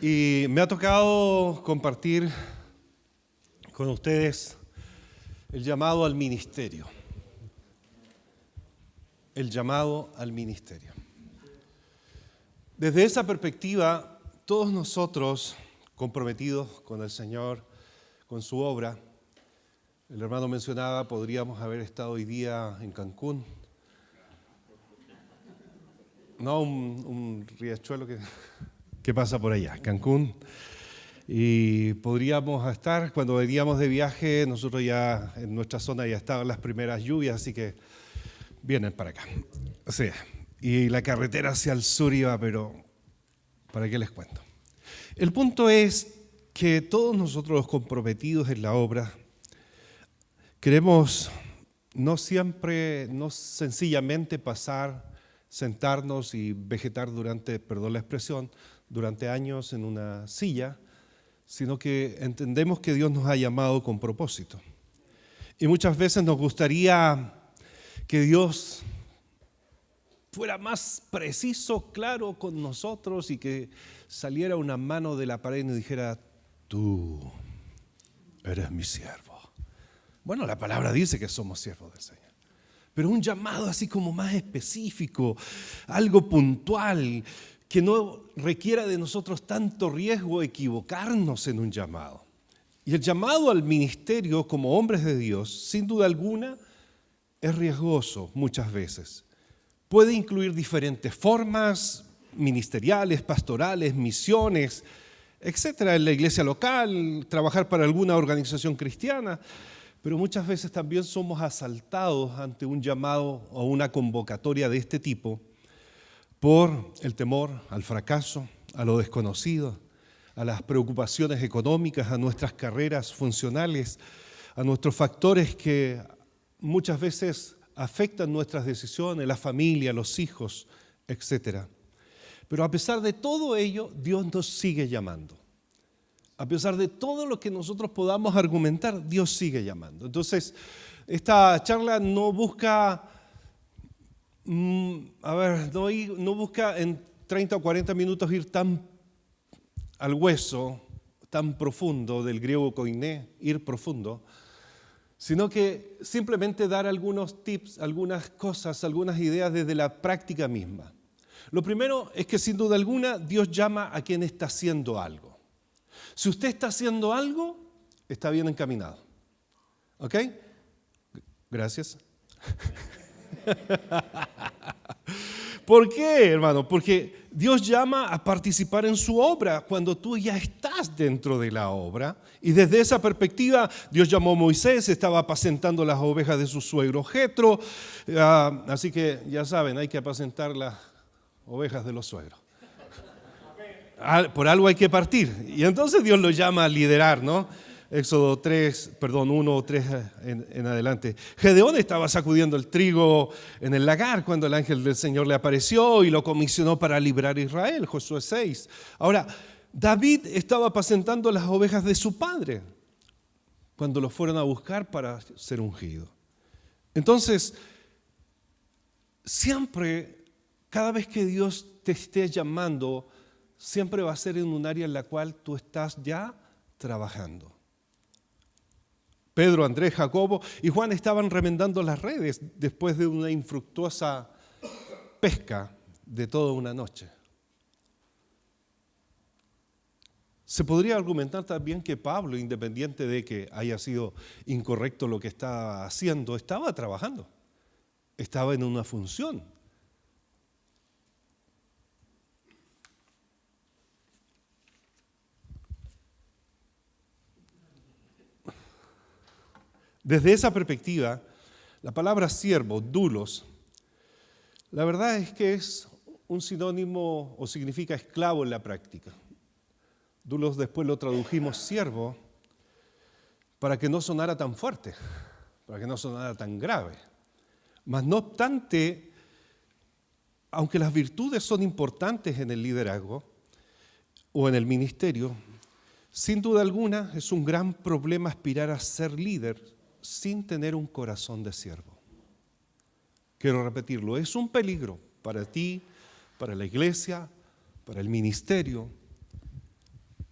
Y me ha tocado compartir con ustedes el llamado al ministerio. El llamado al ministerio. Desde esa perspectiva, todos nosotros comprometidos con el Señor, con su obra, el hermano mencionaba, podríamos haber estado hoy día en Cancún. No, un riachuelo que pasa por allá, Cancún. Y podríamos estar, cuando veníamos de viaje, nosotros ya en nuestra zona ya estaban las primeras lluvias, así que vienen para acá. O sea, y la carretera hacia el sur iba, pero ¿para qué les cuento? El punto es que todos nosotros los comprometidos en la obra queremos no sencillamente pasar, sentarnos y vegetar durante, perdón la expresión, durante años en una silla, sino que entendemos que Dios nos ha llamado con propósito. Y muchas veces nos gustaría que Dios fuera más preciso, claro con nosotros y que saliera una mano de la pared y nos dijera, tú eres mi siervo. Bueno, la palabra dice que somos siervos del Señor, pero un llamado así como más específico, algo puntual, que no requiera de nosotros tanto riesgo equivocarnos en un llamado. Y el llamado al ministerio como hombres de Dios, sin duda alguna, es riesgoso muchas veces. Puede incluir diferentes formas ministeriales, pastorales, misiones, etcétera, en la iglesia local, trabajar para alguna organización cristiana, pero muchas veces también somos asaltados ante un llamado o una convocatoria de este tipo por el temor al fracaso, a lo desconocido, a las preocupaciones económicas, a nuestras carreras funcionales, a nuestros factores que muchas veces afectan nuestras decisiones, la familia, los hijos, etc. Pero a pesar de todo ello, Dios nos sigue llamando. A pesar de todo lo que nosotros podamos argumentar, Dios sigue llamando. Entonces, esta charla no busca, no busca en 30 o 40 minutos ir tan al hueso, tan profundo del griego koiné, ir profundo, sino que simplemente dar algunos tips, algunas cosas, algunas ideas desde la práctica misma. Lo primero es que sin duda alguna Dios llama a quien está haciendo algo. Si usted está haciendo algo, está bien encaminado. ¿Ok? Gracias. ¿Por qué, hermano? Porque Dios llama a participar en su obra cuando tú ya estás dentro de la obra. Y desde esa perspectiva, Dios llamó a Moisés, estaba apacentando las ovejas de su suegro Jetro. Así que ya saben, hay que apacentar las ovejas de los suegros. Por algo hay que partir. Y entonces Dios lo llama a liderar, ¿no? Éxodo 1 o 3 en adelante. Gedeón estaba sacudiendo el trigo en el lagar cuando el ángel del Señor le apareció y lo comisionó para librar a Israel, Josué 6. Ahora, David estaba apacentando las ovejas de su padre cuando lo fueron a buscar para ser ungido. Entonces, siempre, cada vez que Dios te esté llamando, siempre va a ser en un área en la cual tú estás ya trabajando. Pedro, Andrés, Jacobo y Juan estaban remendando las redes después de una infructuosa pesca de toda una noche. Se podría argumentar también que Pablo, independiente de que haya sido incorrecto lo que estaba haciendo, estaba trabajando, estaba en una función. Desde esa perspectiva, la palabra siervo, doulos, la verdad es que es un sinónimo o significa esclavo en la práctica. Doulos después lo tradujimos siervo para que no sonara tan fuerte, para que no sonara tan grave. Mas no obstante, aunque las virtudes son importantes en el liderazgo o en el ministerio, sin duda alguna es un gran problema aspirar a ser líder sin tener un corazón de siervo. Quiero repetirlo, es un peligro para ti, para la iglesia, para el ministerio,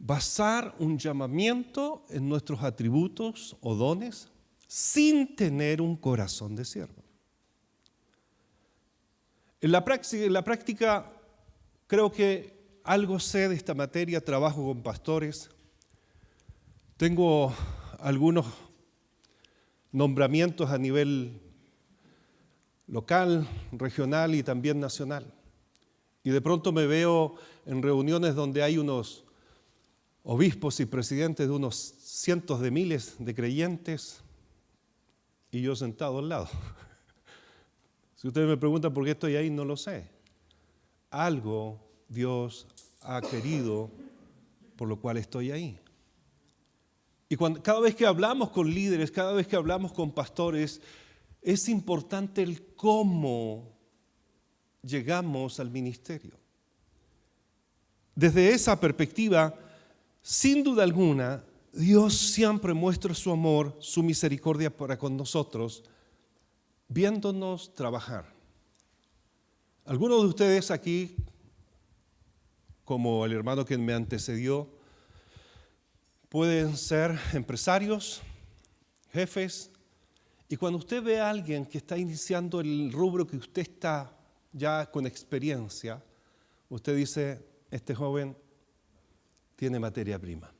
basar un llamamiento en nuestros atributos o dones sin tener un corazón de siervo. En la práctica, creo que algo sé de esta materia, trabajo con pastores, tengo algunos nombramientos a nivel local, regional y también nacional. Y de pronto me veo en reuniones donde hay unos obispos y presidentes de unos cientos de miles de creyentes y yo sentado al lado. Si ustedes me preguntan por qué estoy ahí, no lo sé. Algo Dios ha querido por lo cual estoy ahí. Y cada vez que hablamos con líderes, cada vez que hablamos con pastores, es importante el cómo llegamos al ministerio. Desde esa perspectiva, sin duda alguna, Dios siempre muestra su amor, su misericordia para con nosotros, viéndonos trabajar. Algunos de ustedes aquí, como el hermano que me antecedió, pueden ser empresarios, jefes, y cuando usted ve a alguien que está iniciando el rubro que usted está ya con experiencia, usted dice, este joven tiene materia prima.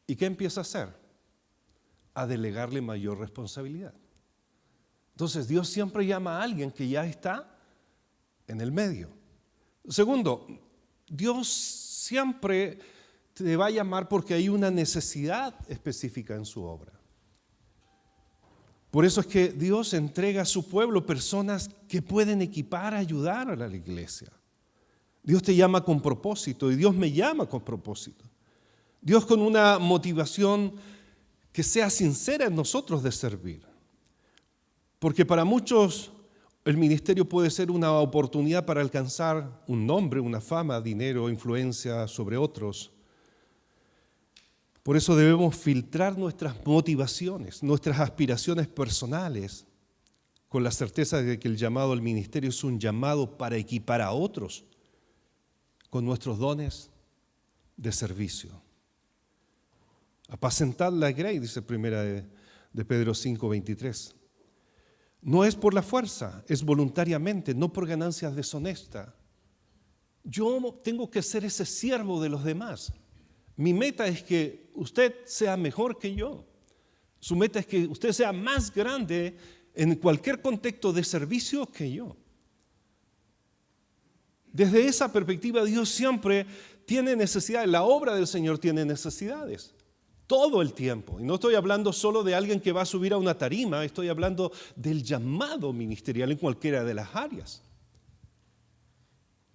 ¿Y qué empieza a hacer? A delegarle mayor responsabilidad. Entonces Dios siempre llama a alguien que ya está en el medio. Segundo, Dios siempre te va a llamar porque hay una necesidad específica en su obra. Por eso es que Dios entrega a su pueblo personas que pueden equipar, ayudar a la iglesia. Dios te llama con propósito y Dios me llama con propósito. Dios con una motivación que sea sincera en nosotros de servir. Porque para muchos el ministerio puede ser una oportunidad para alcanzar un nombre, una fama, dinero, influencia sobre otros. Por eso debemos filtrar nuestras motivaciones, nuestras aspiraciones personales, con la certeza de que el llamado al ministerio es un llamado para equipar a otros con nuestros dones de servicio. Apacentad la grey, dice primera de Pedro 5:23. No es por la fuerza, es voluntariamente, no por ganancias deshonestas. Yo tengo que ser ese siervo de los demás. Mi meta es que usted sea mejor que yo. Su meta es que usted sea más grande en cualquier contexto de servicio que yo. Desde esa perspectiva, Dios siempre tiene necesidades. La obra del Señor tiene necesidades. Todo el tiempo. Y no estoy hablando solo de alguien que va a subir a una tarima, estoy hablando del llamado ministerial en cualquiera de las áreas.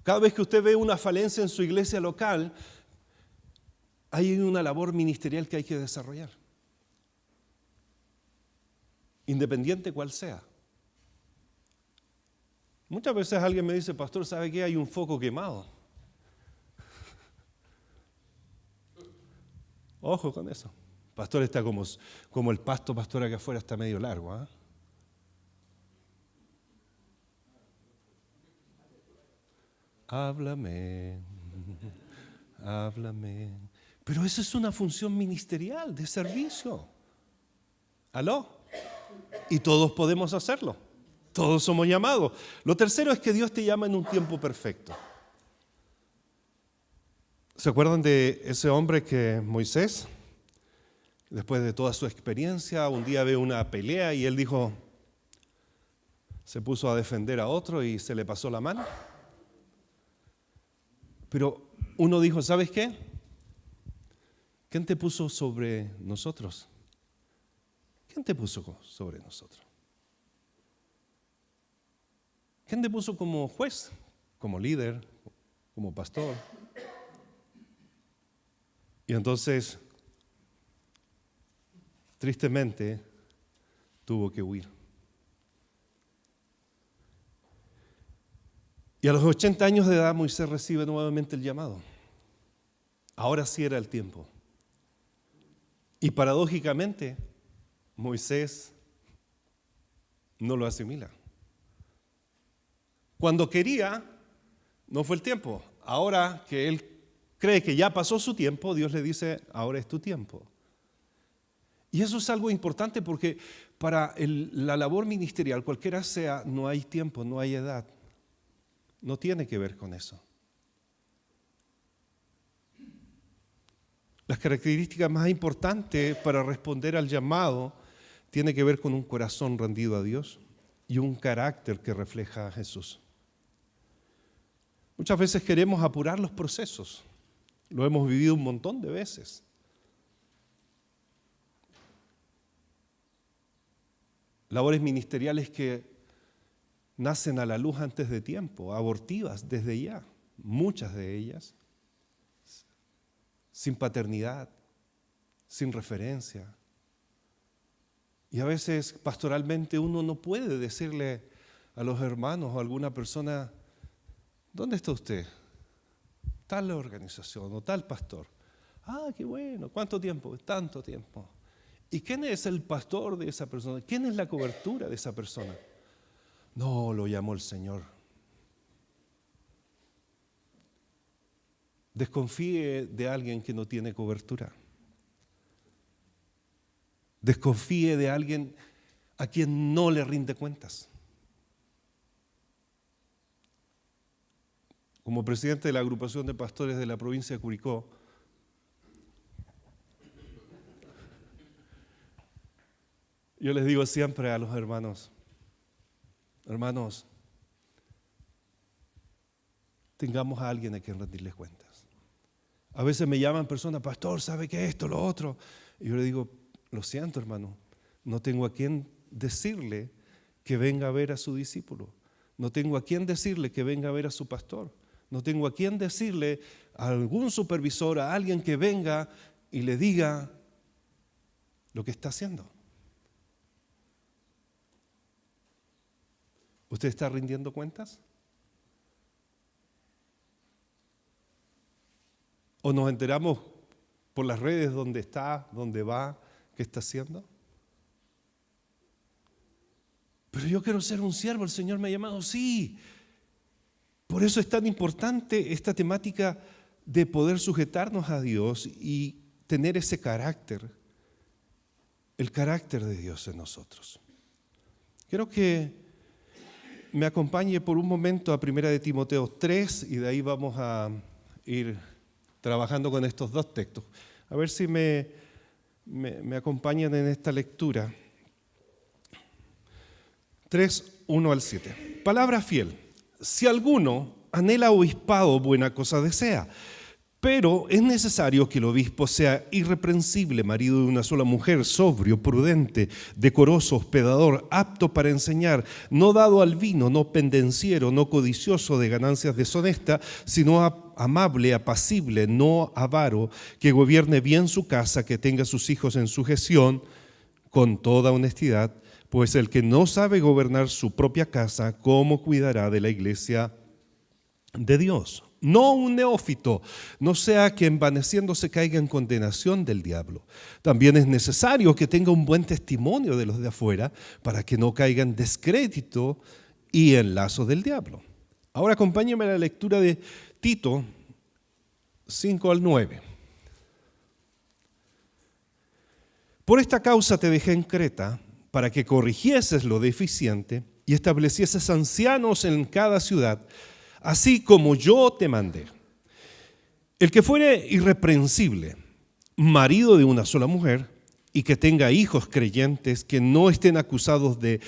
Cada vez que usted ve una falencia en su iglesia local, hay una labor ministerial que hay que desarrollar. Independiente cual sea. Muchas veces alguien me dice, pastor, ¿sabe qué? Hay un foco quemado. Ojo con eso. Pastor está como el pasto, pastor, acá afuera está medio largo. ¿Eh? Háblame, háblame. Pero eso es una función ministerial, de servicio. ¿Aló? Y todos podemos hacerlo. Todos somos llamados. Lo tercero es que Dios te llama en un tiempo perfecto. ¿Se acuerdan de ese hombre que Moisés, después de toda su experiencia, un día ve una pelea y él dijo, se puso a defender a otro y se le pasó la mano? Pero uno dijo, ¿sabes qué? ¿Quién te puso sobre nosotros? ¿Quién te puso sobre nosotros? ¿Quién te puso como juez, como líder, como pastor? Y entonces, tristemente, tuvo que huir. Y a los 80 años de edad, Moisés recibe nuevamente el llamado. Ahora sí era el tiempo. Y paradójicamente, Moisés no lo asimila. Cuando quería, no fue el tiempo. Ahora que él cree que ya pasó su tiempo, Dios le dice, ahora es tu tiempo. Y eso es algo importante porque para la labor ministerial, cualquiera sea, no hay tiempo, no hay edad. No tiene que ver con eso. Las características más importantes para responder al llamado tiene que ver con un corazón rendido a Dios y un carácter que refleja a Jesús. Muchas veces queremos apurar los procesos. Lo hemos vivido un montón de veces. Labores ministeriales que nacen a la luz antes de tiempo, abortivas desde ya, muchas de ellas, sin paternidad, sin referencia. Y a veces pastoralmente uno no puede decirle a los hermanos o a alguna persona, ¿dónde está usted? Tal organización o tal pastor. Ah, qué bueno, ¿cuánto tiempo? Tanto tiempo. ¿Y quién es el pastor de esa persona? ¿Quién es la cobertura de esa persona? No, lo llamó el Señor. Desconfíe de alguien que no tiene cobertura. Desconfíe de alguien a quien no le rinde cuentas. Como presidente de la agrupación de pastores de la provincia de Curicó, yo les digo siempre a los hermanos, tengamos a alguien a quien rendirles cuentas. A veces me llaman personas, pastor, ¿sabe qué es esto, lo otro? Y yo le digo, lo siento, hermano, no tengo a quien decirle que venga a ver a su discípulo. No tengo a quien decirle que venga a ver a su pastor. No tengo a quien decirle a algún supervisor, a alguien que venga y le diga lo que está haciendo. ¿Usted está rindiendo cuentas? ¿O nos enteramos por las redes dónde está, dónde va, qué está haciendo? Pero yo quiero ser un siervo, el Señor me ha llamado, sí. Por eso es tan importante esta temática de poder sujetarnos a Dios y tener ese carácter, el carácter de Dios en nosotros. Quiero que me acompañe por un momento a 1 de Timoteo 3 y de ahí vamos a ir trabajando con estos dos textos. A ver si me acompañan en esta lectura. 3, 1 al 7. Palabra fiel. Si alguno anhela obispado, buena cosa desea. Pero es necesario que el obispo sea irreprensible, marido de una sola mujer, sobrio, prudente, decoroso, hospedador, apto para enseñar, no dado al vino, no pendenciero, no codicioso de ganancias deshonestas, sino amable, apacible, no avaro, que gobierne bien su casa, que tenga a sus hijos en sujeción con toda honestidad, pues el que no sabe gobernar su propia casa, ¿cómo cuidará de la iglesia de Dios? No un neófito, no sea que envaneciéndose caiga en condenación del diablo. También es necesario que tenga un buen testimonio de los de afuera para que no caiga en descrédito y en lazo del diablo. Ahora acompáñenme a la lectura de Tito 5 al 9. Por esta causa te dejé en Creta, para que corrigieses lo deficiente y establecieses ancianos en cada ciudad, así como yo te mandé. El que fuere irreprensible, marido de una sola mujer, y que tenga hijos creyentes que no estén acusados de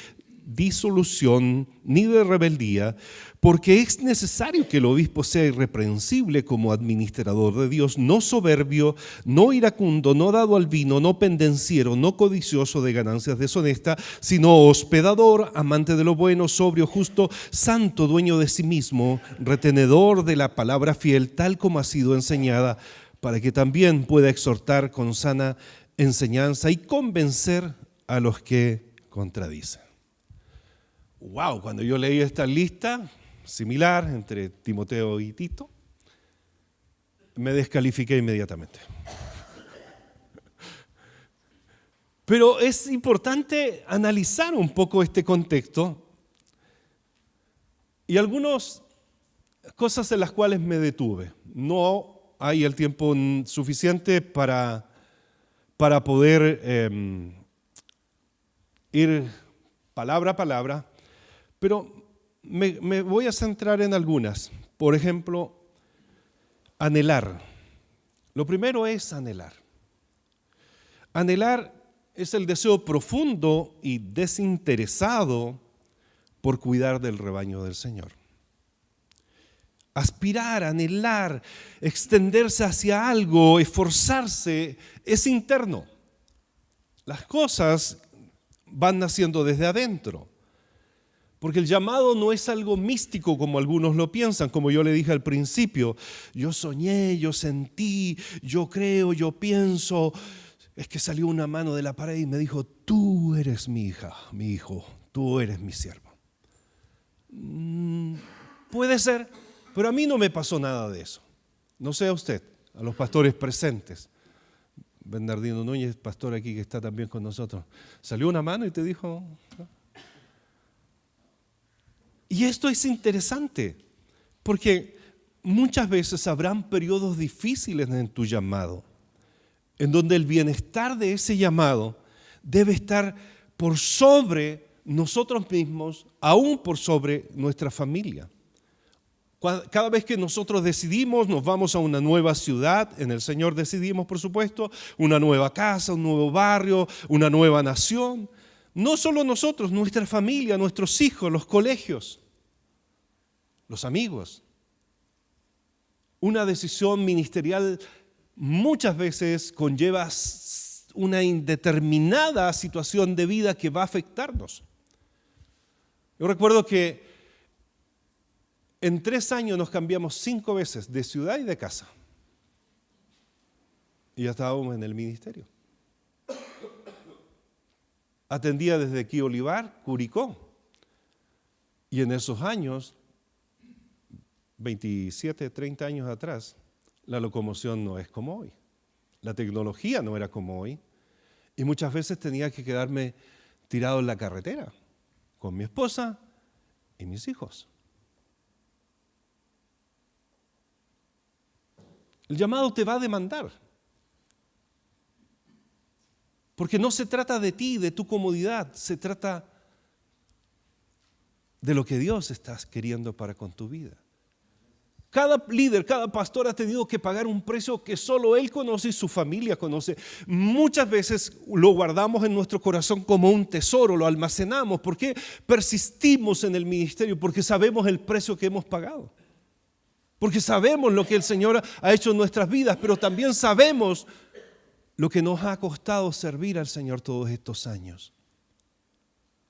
disolución ni de rebeldía, porque es necesario que el obispo sea irreprensible como administrador de Dios, no soberbio, no iracundo, no dado al vino, no pendenciero, no codicioso de ganancias deshonestas, sino hospedador, amante de lo bueno, sobrio, justo, santo, dueño de sí mismo, retenedor de la palabra fiel, tal como ha sido enseñada, para que también pueda exhortar con sana enseñanza y convencer a los que contradicen. Wow, cuando yo leí esta lista similar entre Timoteo y Tito, me descalifiqué inmediatamente. Pero es importante analizar un poco este contexto y algunas cosas en las cuales me detuve. No hay el tiempo suficiente para poder ir palabra a palabra, pero me voy a centrar en algunas. Por ejemplo, anhelar. Lo primero es anhelar. Anhelar es el deseo profundo y desinteresado por cuidar del rebaño del Señor. Aspirar, anhelar, extenderse hacia algo, esforzarse, es interno. Las cosas van naciendo desde adentro. Porque el llamado no es algo místico como algunos lo piensan, como yo le dije al principio. Yo soñé, yo sentí, yo creo, yo pienso. Es que salió una mano de la pared y me dijo, tú eres mi hija, mi hijo, tú eres mi siervo. Puede ser, pero a mí no me pasó nada de eso. No sé a usted, a los pastores presentes. Bernardino Núñez, pastor aquí que está también con nosotros. Salió una mano y te dijo... Y esto es interesante, porque muchas veces habrán periodos difíciles en tu llamado, en donde el bienestar de ese llamado debe estar por sobre nosotros mismos, aún por sobre nuestra familia. Cada vez que nosotros decidimos, nos vamos a una nueva ciudad, en el Señor decidimos, por supuesto, una nueva casa, un nuevo barrio, una nueva nación. No solo nosotros, nuestra familia, nuestros hijos, los colegios, los amigos. Una decisión ministerial muchas veces conlleva una indeterminada situación de vida que va a afectarnos. Yo recuerdo que en 3 años nos cambiamos 5 veces de ciudad y de casa. Y ya estábamos en el ministerio. Atendía desde aquí Olivar, Curicó. Y en esos años, 27, 30 años atrás, la locomoción no es como hoy. La tecnología no era como hoy. Y muchas veces tenía que quedarme tirado en la carretera con mi esposa y mis hijos. El llamado te va a demandar. Porque no se trata de ti, de tu comodidad, se trata de lo que Dios está queriendo para con tu vida. Cada líder, cada pastor ha tenido que pagar un precio que solo él conoce y su familia conoce. Muchas veces lo guardamos en nuestro corazón como un tesoro, lo almacenamos. ¿Por qué persistimos en el ministerio? Porque sabemos el precio que hemos pagado. Porque sabemos lo que el Señor ha hecho en nuestras vidas, pero también sabemos lo que nos ha costado servir al Señor todos estos años.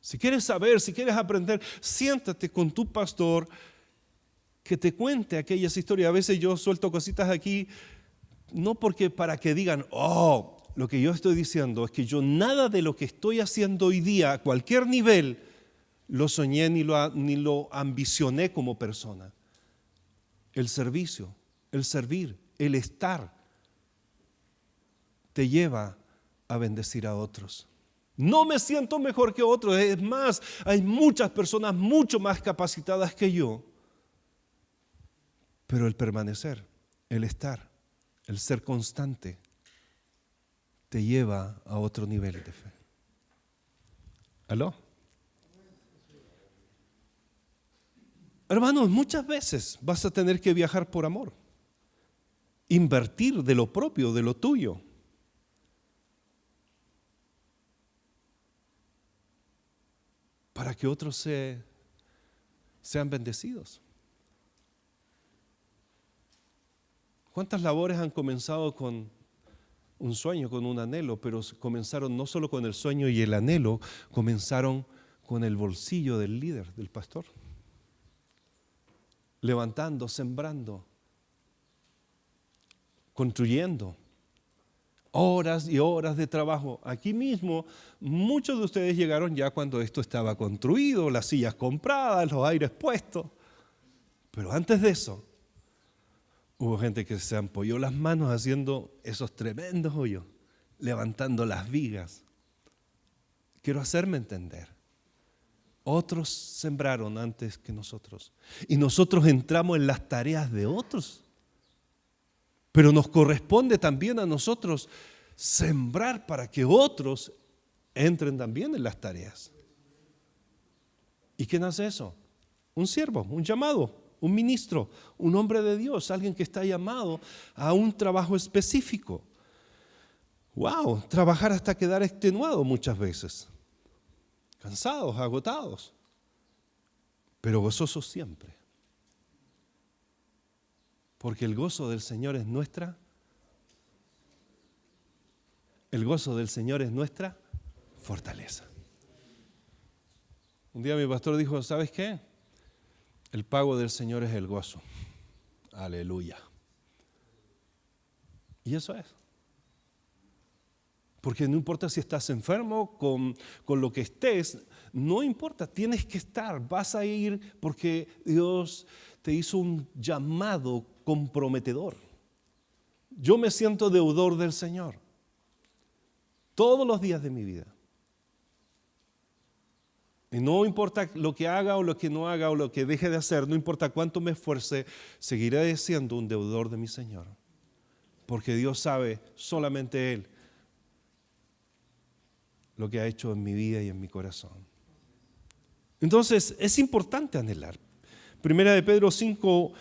Si quieres saber, si quieres aprender, siéntate con tu pastor que te cuente aquellas historias. A veces yo suelto cositas aquí, no porque para que digan, lo que yo estoy diciendo es que yo nada de lo que estoy haciendo hoy día, a cualquier nivel, lo soñé ni lo ambicioné como persona. El servicio, el servir, el estar, te lleva a bendecir a otros. No me siento mejor que otros, es más, hay muchas personas mucho más capacitadas que yo. Pero el permanecer, el estar, el ser constante, te lleva a otro nivel de fe. ¿Aló? Hermanos, muchas veces vas a tener que viajar por amor, invertir de lo propio, de lo tuyo. Para que otros sean bendecidos. ¿Cuántas labores han comenzado con un sueño, con un anhelo, pero comenzaron no solo con el sueño y el anhelo, comenzaron con el bolsillo del líder, del pastor? Levantando, sembrando, construyendo. Horas y horas de trabajo. Aquí mismo, muchos de ustedes llegaron ya cuando esto estaba construido, las sillas compradas, los aires puestos. Pero antes de eso, hubo gente que se ampolló las manos haciendo esos tremendos hoyos, levantando las vigas. Quiero hacerme entender. Otros sembraron antes que nosotros. Y nosotros entramos en las tareas de otros. Pero nos corresponde también a nosotros sembrar para que otros entren también en las tareas. ¿Y quién hace eso? Un siervo, un llamado, un ministro, un hombre de Dios, alguien que está llamado a un trabajo específico. ¡Wow! Trabajar hasta quedar extenuado muchas veces. Cansados, agotados, pero gozosos siempre. Porque el gozo del Señor es nuestra. El gozo del Señor es nuestra fortaleza. Un día mi pastor dijo, ¿sabes qué? El pago del Señor es el gozo. Aleluya. Y eso es. Porque no importa si estás enfermo, con lo que estés, no importa, tienes que estar, vas a ir porque Dios te hizo un llamado comprometedor. Yo me siento deudor del Señor todos los días de mi vida. Y no importa lo que haga o lo que no haga o lo que deje de hacer, no importa cuánto me esfuerce, seguiré siendo un deudor de mi Señor. Porque Dios sabe, solamente Él, lo que ha hecho en mi vida y en mi corazón. Entonces, es importante anhelar. Primera de Pedro 5,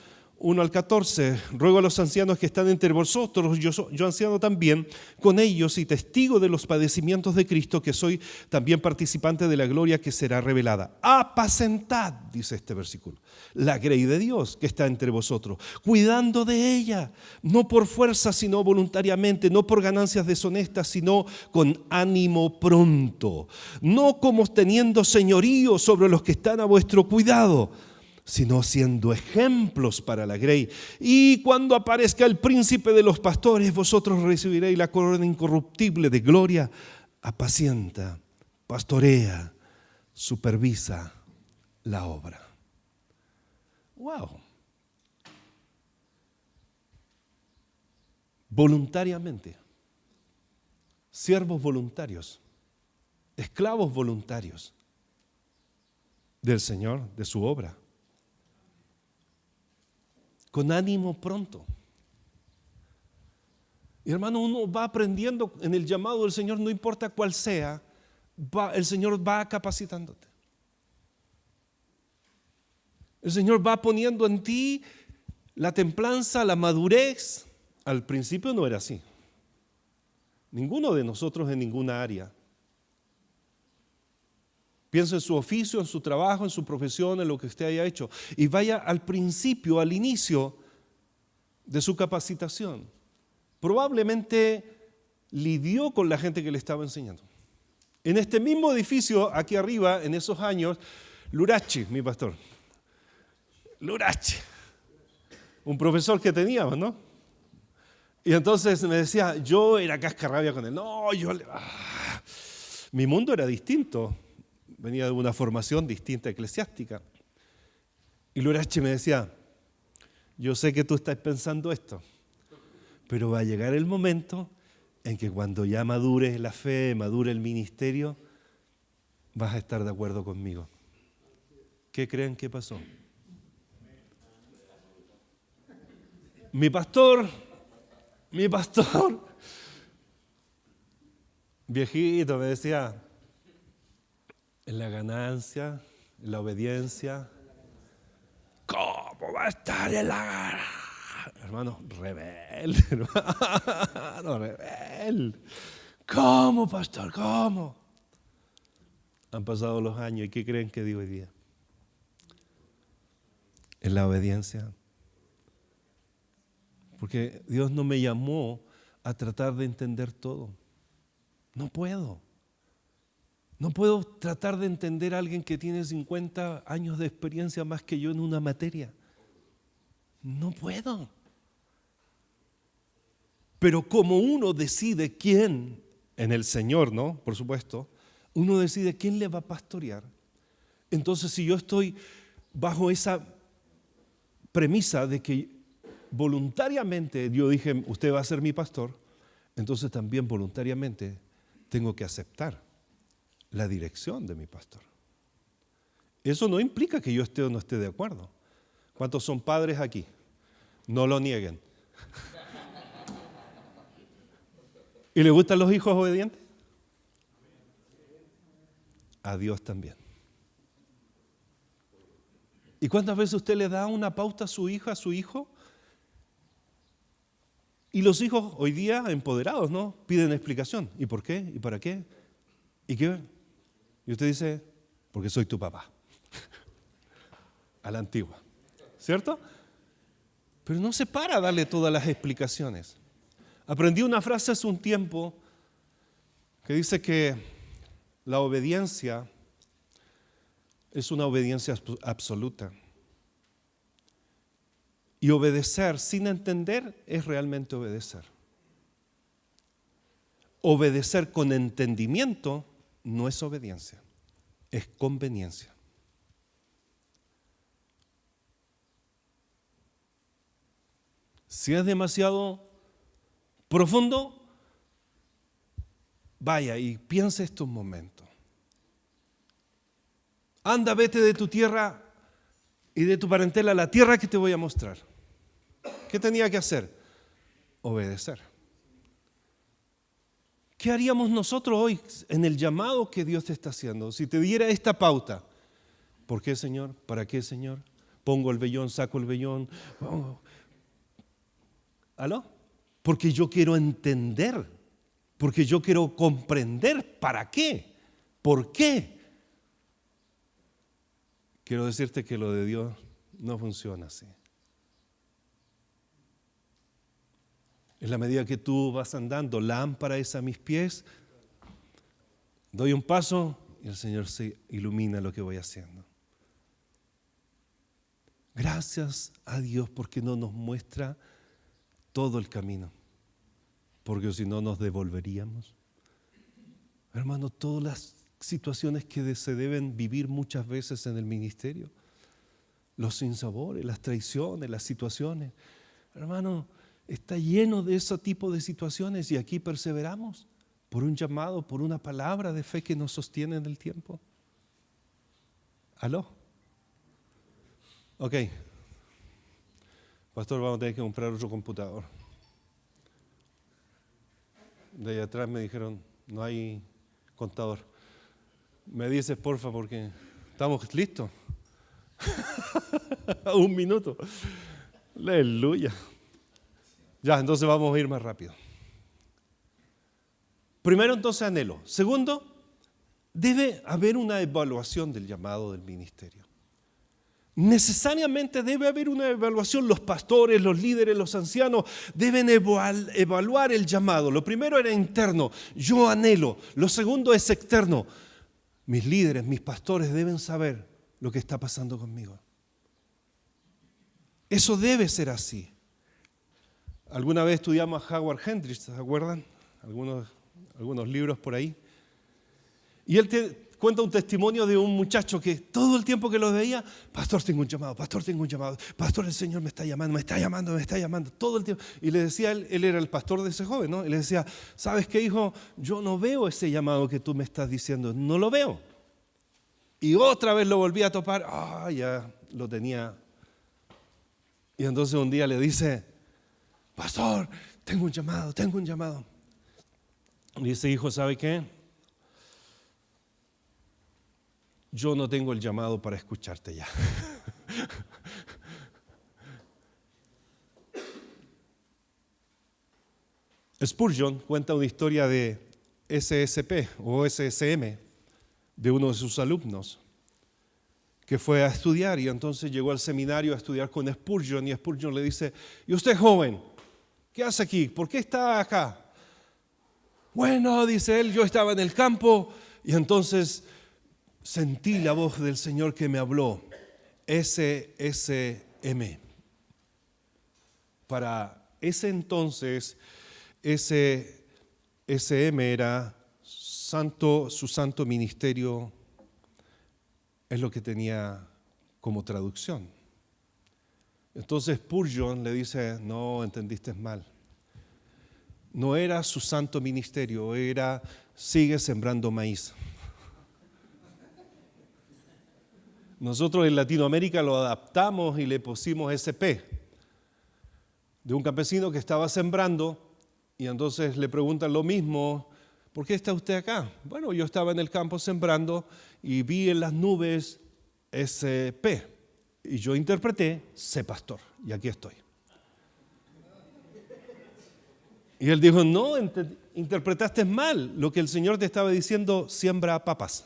1 al 14, ruego a los ancianos que están entre vosotros, yo anciano también, con ellos y testigo de los padecimientos de Cristo, que soy también participante de la gloria que será revelada. Apacentad, dice este versículo, la grey de Dios que está entre vosotros, cuidando de ella, no por fuerza, sino voluntariamente, no por ganancias deshonestas, sino con ánimo pronto, no como teniendo señorío sobre los que están a vuestro cuidado, sino siendo ejemplos para la grey. Y cuando aparezca el príncipe de los pastores, vosotros recibiréis la corona incorruptible de gloria. Apacienta, pastorea, supervisa la obra. ¡Wow! Voluntariamente, siervos voluntarios, esclavos voluntarios del Señor, de su obra. Con ánimo pronto. Y hermano, uno va aprendiendo en el llamado del Señor, no importa cuál sea, el Señor va capacitándote. El Señor va poniendo en ti la templanza, la madurez. Al principio no era así. Ninguno de nosotros en ninguna área. Piensa en su oficio, en su trabajo, en su profesión, en lo que usted haya hecho. Y vaya al principio, al inicio de su capacitación. Probablemente lidió con la gente que le estaba enseñando. En este mismo edificio, aquí arriba, en esos años, Lurachi, mi pastor. Lurachi. Un profesor que teníamos, ¿no? Y entonces me decía, yo era cascarrabia con él. No, mi mundo era distinto. Venía de una formación distinta eclesiástica. Y Lurachi me decía, yo sé que tú estás pensando esto, pero va a llegar el momento en que cuando ya madure la fe, madure el ministerio, vas a estar de acuerdo conmigo. ¿Qué creen que pasó? Mi pastor, viejito, me decía, en la ganancia, en la obediencia. ¿Cómo va a estar en la hermano rebelde? Hermano rebelde. ¿Cómo, pastor? ¿Cómo? Han pasado los años y ¿qué creen que digo hoy día? En la obediencia. Porque Dios no me llamó a tratar de entender todo. No puedo. No puedo tratar de entender a alguien que tiene 50 años de experiencia más que yo en una materia. No puedo. Pero como uno decide quién, en el Señor, ¿no? Por supuesto, uno decide quién le va a pastorear. Entonces, si yo estoy bajo esa premisa de que voluntariamente yo dije, usted va a ser mi pastor, entonces también voluntariamente tengo que aceptar la dirección de mi pastor. Eso no implica que yo esté o no esté de acuerdo. ¿Cuántos son padres aquí? No lo nieguen. ¿Y le gustan los hijos obedientes? A Dios también. ¿Y cuántas veces usted le da una pauta a su hija, a su hijo? Y los hijos hoy día empoderados, ¿no? Piden explicación. ¿Y por qué? ¿Y para qué? ¿Y qué? Y usted dice, porque soy tu papá. A la antigua. ¿Cierto? Pero no se para a darle todas las explicaciones. Aprendí una frase hace un tiempo que dice que la obediencia es una obediencia absoluta. Y obedecer sin entender es realmente obedecer. Obedecer con entendimiento no es obediencia, es conveniencia. Si es demasiado profundo, vaya y piensa estos momentos. Anda, vete de tu tierra y de tu parentela a la tierra que te voy a mostrar. ¿Qué tenía que hacer? Obedecer. ¿Qué haríamos nosotros hoy en el llamado que Dios te está haciendo? Si te diera esta pauta. ¿Por qué, Señor? ¿Para qué, Señor? Pongo el vellón, saco el vellón. ¿Aló? Porque yo quiero entender. Porque yo quiero comprender. ¿Para qué? ¿Por qué? Quiero decirte que lo de Dios no funciona así. En la medida que tú vas andando, lámpara es a mis pies, doy un paso y el Señor se ilumina lo que voy haciendo. Gracias a Dios porque no nos muestra todo el camino, porque si no nos devolveríamos. Hermano, todas las situaciones que se deben vivir muchas veces en el ministerio, los sinsabores, las traiciones, las situaciones, hermano, está lleno de ese tipo de situaciones y aquí perseveramos por un llamado, por una palabra de fe que nos sostiene en el tiempo. ¿Aló? Ok. Pastor, vamos a tener que comprar otro computador. De ahí atrás me dijeron, no hay contador. Me dices, porfa, porque estamos listos. Un minuto. Aleluya. Ya, entonces vamos a ir más rápido. Primero, entonces, anhelo. Segundo, debe haber una evaluación del llamado del ministerio. Necesariamente debe haber una evaluación. Los pastores, los líderes, los ancianos deben evaluar el llamado. Lo primero era interno, yo anhelo. Lo segundo es externo. Mis líderes, mis pastores deben saber lo que está pasando conmigo. Eso debe ser así. Alguna vez estudiamos a Howard Hendricks, ¿se acuerdan? Algunos libros por ahí. Y él cuenta un testimonio de un muchacho que todo el tiempo que lo veía, pastor, tengo un llamado, pastor, tengo un llamado, pastor, el Señor me está llamando, todo el tiempo. Y le decía, él era el pastor de ese joven, ¿no? Y le decía, ¿sabes qué, hijo? Yo no veo ese llamado que tú me estás diciendo, no lo veo. Y otra vez lo volví a topar, ya lo tenía. Y entonces un día le dice, pastor, tengo un llamado. Y dice, hijo, ¿sabe qué? Yo no tengo el llamado para escucharte ya. Spurgeon cuenta una historia de SSP o SSM de uno de sus alumnos que fue a estudiar y entonces llegó al seminario a estudiar con Spurgeon y Spurgeon le dice, ¿y usted joven? ¿Qué hace aquí? ¿Por qué está acá? Bueno, dice él, yo estaba en el campo y entonces sentí la voz del Señor que me habló, SSM. Para ese entonces, ese SM era su santo ministerio, es lo que tenía como traducción. Entonces Spurgeon le dice, no, entendiste mal. No era su santo ministerio, era sigue sembrando maíz. Nosotros en Latinoamérica lo adaptamos y le pusimos SP, de un campesino que estaba sembrando Y entonces le preguntan lo mismo, ¿por qué está usted acá? Bueno, yo estaba en el campo sembrando y vi en las nubes ese P. Y yo interpreté, sé pastor, y aquí estoy. Y él dijo, no, interpretaste mal. Lo que el Señor te estaba diciendo, siembra papas.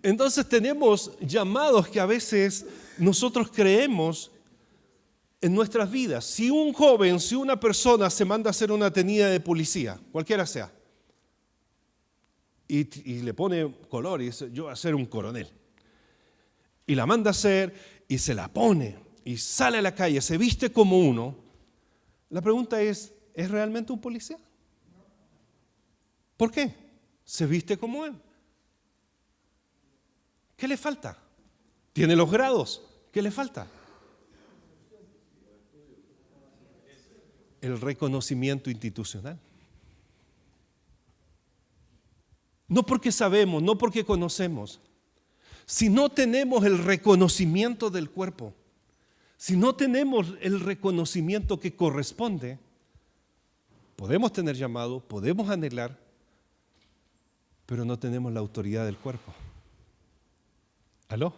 Entonces tenemos llamados que a veces nosotros creemos en nuestras vidas. Si un joven, si una persona se manda a hacer una tenida de policía, cualquiera sea, y le pone color y dice, yo voy a ser un coronel. Y la manda a hacer y se la pone y sale a la calle, se viste como uno. La pregunta ¿es realmente un policía? ¿Por qué? Se viste como él. ¿Qué le falta? Tiene los grados. ¿Qué le falta? El reconocimiento institucional. No porque sabemos, no porque conocemos. Si no tenemos el reconocimiento del cuerpo, si no tenemos el reconocimiento que corresponde, podemos tener llamado, podemos anhelar, pero no tenemos la autoridad del cuerpo. ¿Aló?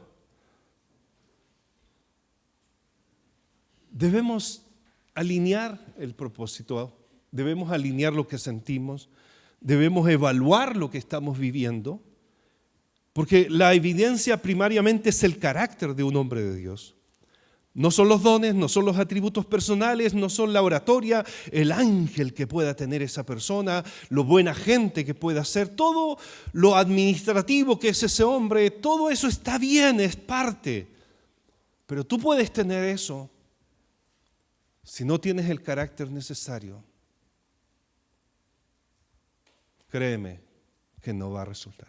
Debemos alinear el propósito, debemos alinear lo que sentimos, debemos evaluar lo que estamos viviendo, porque la evidencia primariamente es el carácter de un hombre de Dios. No son los dones, no son los atributos personales, no son la oratoria, el ángel que pueda tener esa persona, lo buena gente que pueda ser, todo lo administrativo que es ese hombre, todo eso está bien, es parte. Pero tú puedes tener eso si no tienes el carácter necesario. Créeme que no va a resultar.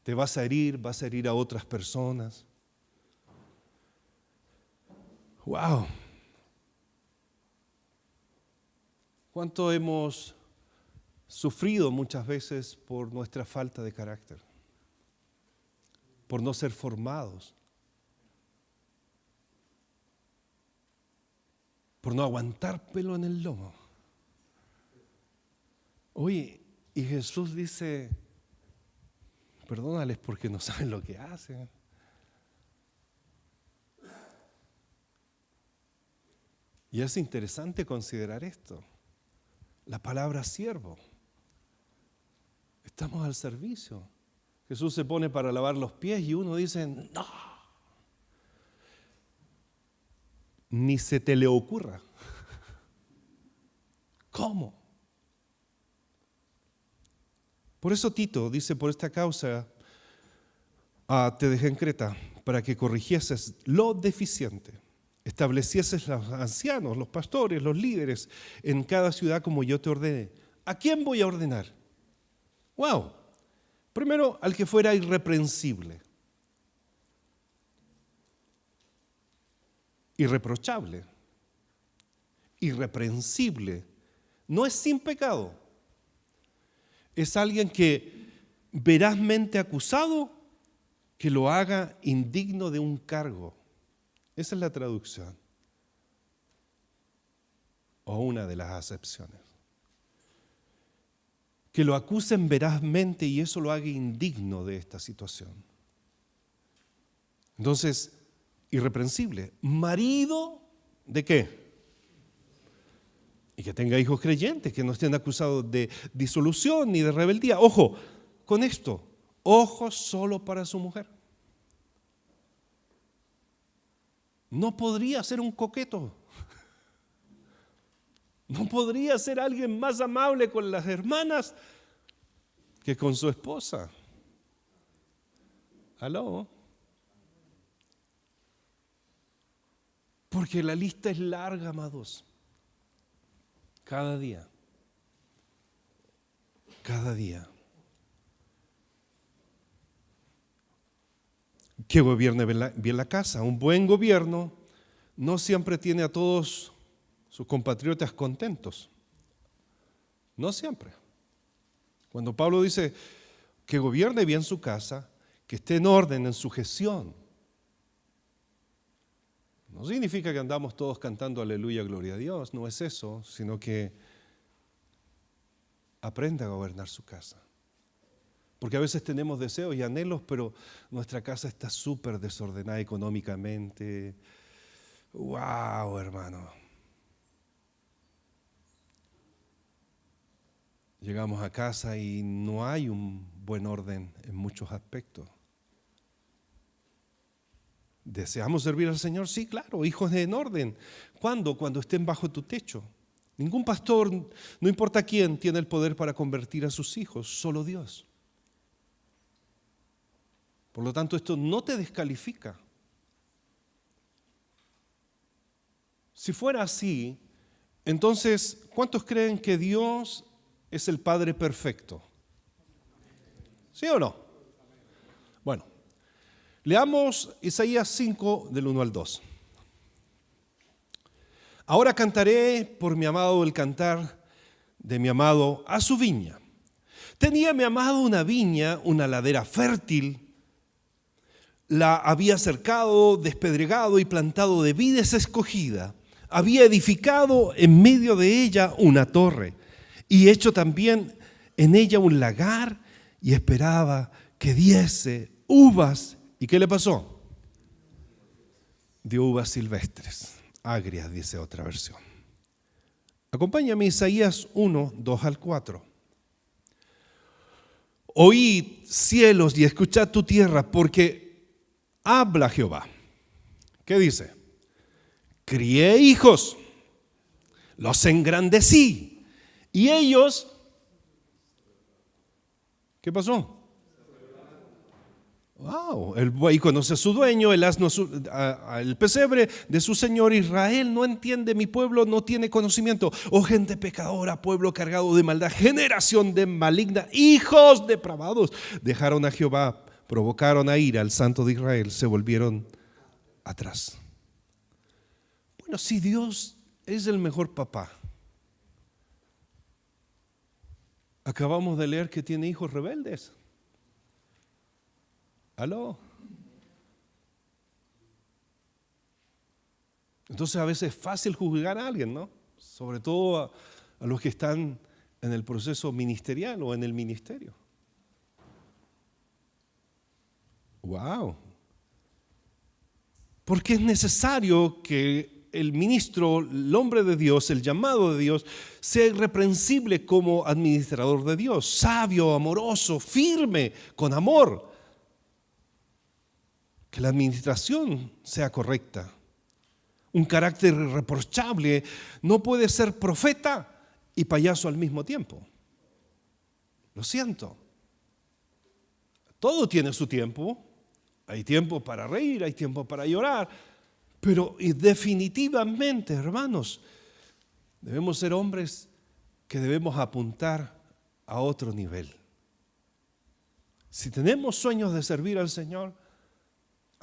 Te vas a herir a otras personas. ¡Wow! ¿Cuánto hemos sufrido muchas veces por nuestra falta de carácter? Por no ser formados. Por no aguantar pelo en el lomo. Oye, y Jesús dice, perdónales porque no saben lo que hacen. Y es interesante considerar esto. La palabra siervo. Estamos al servicio. Jesús se pone para lavar los pies y uno dice, no. Ni se te le ocurra. ¿Cómo? Por eso Tito dice, por esta causa te dejé en Creta, para que corrigieses lo deficiente. Establecieses los ancianos, los pastores, los líderes en cada ciudad como yo te ordené. ¿A quién voy a ordenar? ¡Wow! Primero, al que fuera irreprensible, irreprochable, irreprensible. No es sin pecado. Es alguien que verazmente acusado, que lo haga indigno de un cargo. Esa es la traducción. O una de las acepciones. Que lo acusen verazmente y eso lo haga indigno de esta situación. Entonces, irreprensible. ¿Marido de qué? Y que tenga hijos creyentes, que no estén acusados de disolución ni de rebeldía. Ojo, con esto, ojo solo para su mujer. No podría ser un coqueto. No podría ser alguien más amable con las hermanas que con su esposa. ¿Aló? Porque la lista es larga, amados. Cada día. Cada día. Que gobierne bien la casa. Un buen gobierno no siempre tiene a todos sus compatriotas contentos. No siempre. Cuando Pablo dice que gobierne bien su casa, que esté en orden, en sujeción, No significa que andamos todos cantando aleluya, gloria a Dios, no es eso, sino que aprenda a gobernar su casa. Porque a veces tenemos deseos y anhelos, pero nuestra casa está súper desordenada económicamente. ¡Wow, hermano! Llegamos a casa y no hay un buen orden en muchos aspectos. ¿Deseamos servir al Señor? Sí, claro, hijos en orden. ¿Cuándo? Cuando estén bajo tu techo. Ningún pastor, no importa quién, tiene el poder para convertir a sus hijos, solo Dios. Por lo tanto, esto no te descalifica. Si fuera así, entonces, ¿cuántos creen que Dios es el Padre perfecto? ¿Sí o no? Bueno, leamos Isaías 5, del 1 al 2. Ahora cantaré por mi amado el cantar de mi amado a su viña. Tenía mi amado una viña, una ladera fértil. La había cercado, despedregado y plantado de vides escogida. Había edificado en medio de ella una torre y hecho también en ella un lagar y esperaba que diese uvas. ¿Y qué le pasó? Dio uvas silvestres, agrias, dice otra versión. Acompáñame a Isaías 1, 2 al 4. Oíd cielos y escuchad tu tierra, porque habla Jehová. ¿Qué dice? Crié hijos, los engrandecí, y ellos, ¿qué pasó? Wow, el buey conoce a su dueño, el asno el pesebre de su señor. Israel no entiende, mi pueblo no tiene conocimiento. Oh gente pecadora, pueblo cargado de maldad, generación de maligna, hijos depravados. Dejaron a Jehová, provocaron a ira al Santo de Israel, se volvieron atrás. Bueno, si Dios es el mejor papá, acabamos de leer que tiene hijos rebeldes. ¿Aló? Entonces a veces es fácil juzgar a alguien, ¿no? Sobre todo a los que están en el proceso ministerial o en el ministerio. ¡Wow! Porque es necesario que el ministro, el hombre de Dios, el llamado de Dios, sea irreprensible como administrador de Dios, sabio, amoroso, firme, con amor. Que la administración sea correcta. Un carácter irreprochable no puede ser profeta y payaso al mismo tiempo. Lo siento. Todo tiene su tiempo. Hay tiempo para reír, hay tiempo para llorar. Pero definitivamente, hermanos, debemos ser hombres que debemos apuntar a otro nivel. Si tenemos sueños de servir al Señor,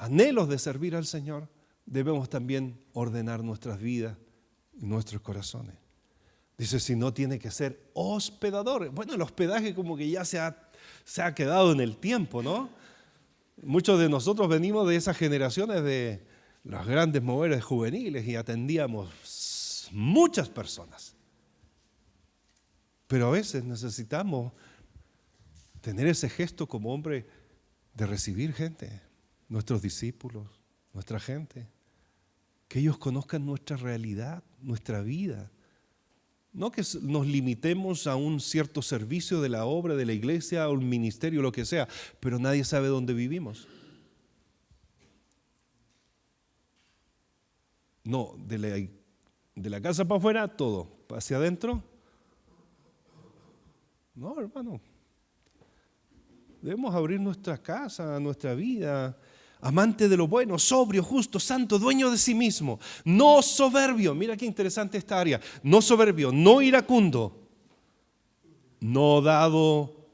anhelos de servir al Señor, debemos también ordenar nuestras vidas y nuestros corazones. Dice, si no, tiene que ser hospedador. Bueno, el hospedaje como que ya se ha quedado en el tiempo, ¿no? Muchos de nosotros venimos de esas generaciones de los grandes moveres juveniles y atendíamos muchas personas. Pero a veces necesitamos tener ese gesto como hombre de recibir gente. Nuestros discípulos, nuestra gente, que ellos conozcan nuestra realidad, nuestra vida. No que nos limitemos a un cierto servicio de la obra, de la iglesia, a un ministerio, lo que sea, pero nadie sabe dónde vivimos. No, de la casa para afuera, todo. Hacia adentro, no, hermano. Debemos abrir nuestra casa, nuestra vida. Amante de lo bueno, sobrio, justo, santo, dueño de sí mismo, no soberbio. Mira qué interesante esta área. No soberbio, no iracundo, no dado,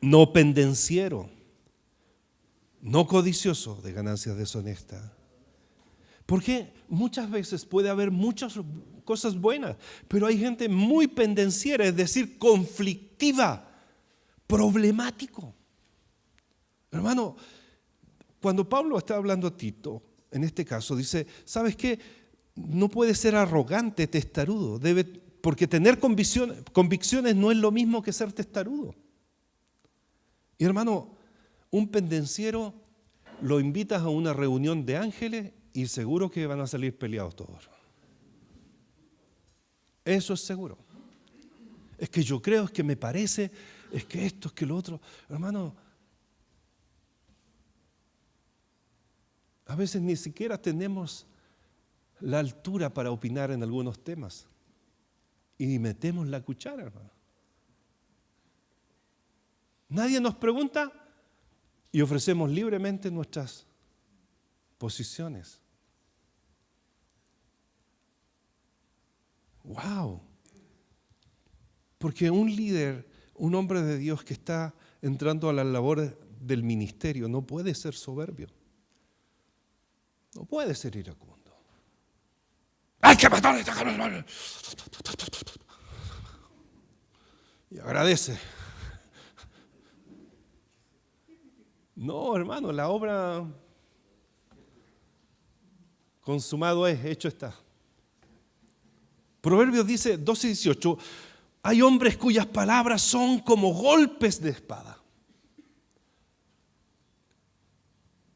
no pendenciero, no codicioso de ganancias deshonestas. Porque muchas veces puede haber muchas cosas buenas, pero hay gente muy pendenciera, es decir, conflictiva, problemático. Hermano, cuando Pablo está hablando a Tito, en este caso, dice, ¿sabes qué? No puede ser arrogante, testarudo, porque tener convicciones no es lo mismo que ser testarudo. Y hermano, un pendenciero lo invitas a una reunión de ángeles y seguro que van a salir peleados todos. Eso es seguro. Es que yo creo, es que me parece, es que esto, es que lo otro. Hermano, a veces ni siquiera tenemos la altura para opinar en algunos temas. Y metemos la cuchara, hermano. Nadie nos pregunta y ofrecemos libremente nuestras posiciones. ¡Wow! Porque un líder, un hombre de Dios que está entrando a las labores del ministerio, no puede ser soberbio. No puede ser iracundo. ¡Ay, que matar! Y agradece. No, hermano, la obra consumado es, hecho está. Proverbios dice 12:18, hay hombres cuyas palabras son como golpes de espada.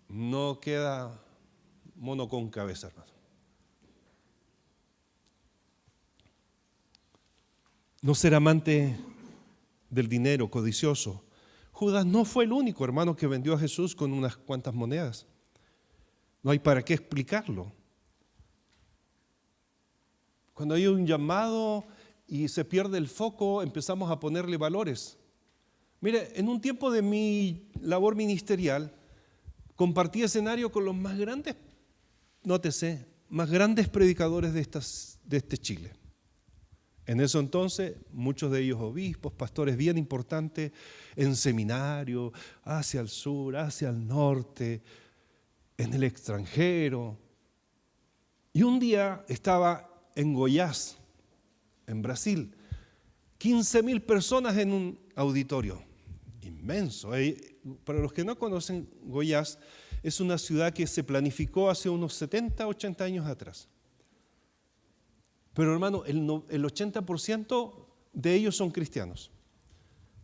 No queda mono con cabeza, hermano. No ser amante del dinero, codicioso. Judas no fue el único hermano que vendió a Jesús con unas cuantas monedas. No hay para qué explicarlo. Cuando hay un llamado y se pierde el foco, empezamos a ponerle valores. Mire, en un tiempo de mi labor ministerial, compartí escenario con los más grandes, nótese, más grandes predicadores de este Chile. En eso entonces, muchos de ellos obispos, pastores bien importantes, en seminario, hacia el sur, hacia el norte, en el extranjero. Y un día estaba en Goiás, en Brasil, 15.000 personas en un auditorio inmenso. Para los que no conocen, Goiás es una ciudad que se planificó hace unos 70, 80 años atrás. Pero hermano, el 80% de ellos son cristianos.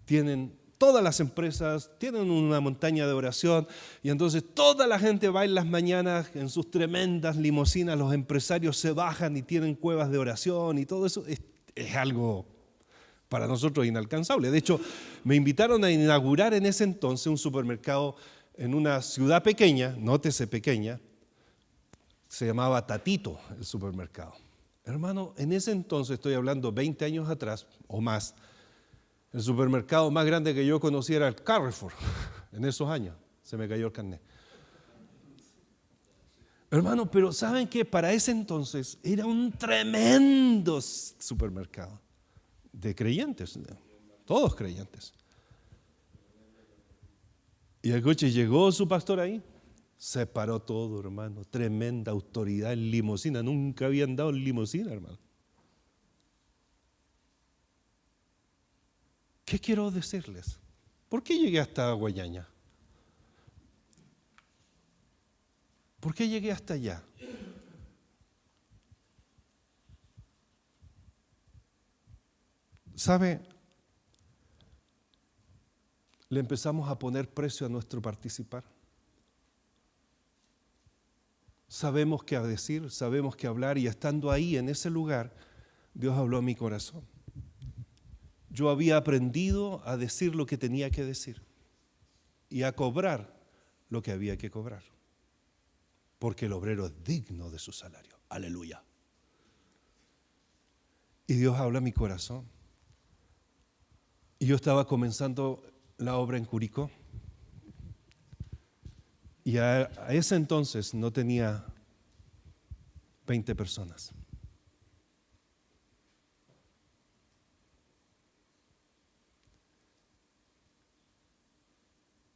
Tienen todas las empresas, tienen una montaña de oración y entonces toda la gente va en las mañanas en sus tremendas limusinas, los empresarios se bajan y tienen cuevas de oración y todo eso es algo para nosotros inalcanzable. De hecho, me invitaron a inaugurar en ese entonces un supermercado en una ciudad pequeña, nótese pequeña, se llamaba Tatito el supermercado. Hermano, en ese entonces, estoy hablando 20 años atrás o más, el supermercado más grande que yo conocía era el Carrefour. En esos años, se me cayó el carnet. Hermano, pero ¿saben qué? Para ese entonces era un tremendo supermercado de creyentes, todos creyentes. Y el coche llegó su pastor ahí. Se paró todo, hermano. Tremenda autoridad en limusina. Nunca había andado en limusina, hermano. ¿Qué quiero decirles? ¿Por qué llegué hasta Guayaña? ¿Por qué llegué hasta allá? ¿Sabe? Le empezamos a poner precio a nuestro participar. Sabemos qué decir, sabemos qué hablar y estando ahí en ese lugar, Dios habló a mi corazón. Yo había aprendido a decir lo que tenía que decir y a cobrar lo que había que cobrar, porque el obrero es digno de su salario. Aleluya. Y Dios habla a mi corazón. Y yo estaba comenzando la obra en Curicó. Y a ese entonces no tenía 20 personas.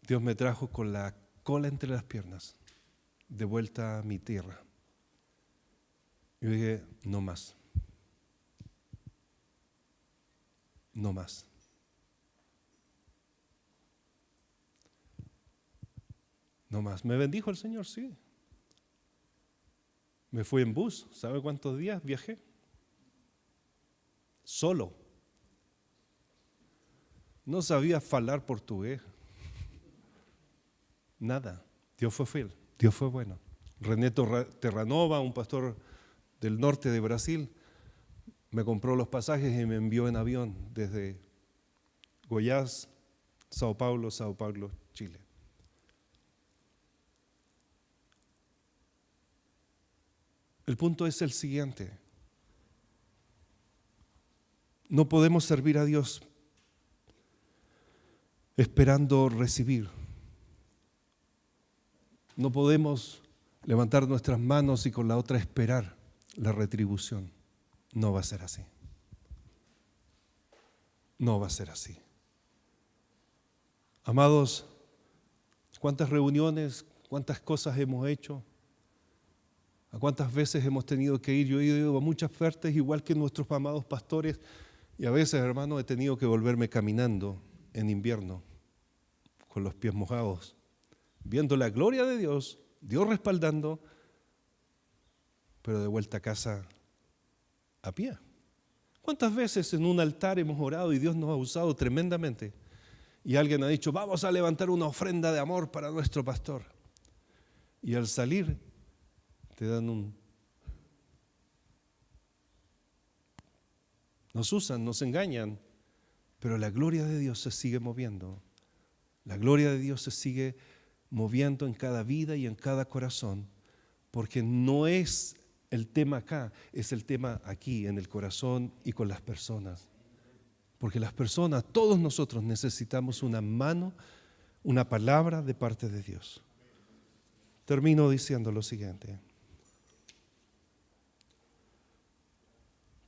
Dios me trajo con la cola entre las piernas, de vuelta a mi tierra. Y dije, no más. No más. No más. ¿Me bendijo el Señor? Sí. Me fui en bus. ¿Sabe cuántos días viajé? Solo. No sabía hablar portugués. Nada. Dios fue fiel. Dios fue bueno. René Terranova, un pastor del norte de Brasil, me compró los pasajes y me envió en avión desde Goiás, Sao Paulo, Chile. El punto es el siguiente. No podemos servir a Dios esperando recibir. No podemos levantar nuestras manos y con la otra esperar la retribución. No va a ser así. No va a ser así. Amados, ¿cuántas reuniones, cuántas cosas hemos hecho? ¿A cuántas veces hemos tenido que ir? Yo he ido a muchas ofertas igual que nuestros amados pastores y a veces, hermano, he tenido que volverme caminando en invierno con los pies mojados, viendo la gloria de Dios, Dios respaldando, pero de vuelta a casa a pie. ¿Cuántas veces en un altar hemos orado y Dios nos ha usado tremendamente? Y alguien ha dicho, vamos a levantar una ofrenda de amor para nuestro pastor. Y al salir te dan nos usan, nos engañan, pero la gloria de Dios se sigue moviendo. La gloria de Dios se sigue moviendo en cada vida y en cada corazón, porque no es el tema acá, es el tema aquí, en el corazón y con las personas. Porque las personas, todos nosotros necesitamos una mano, una palabra de parte de Dios. Termino diciendo lo siguiente.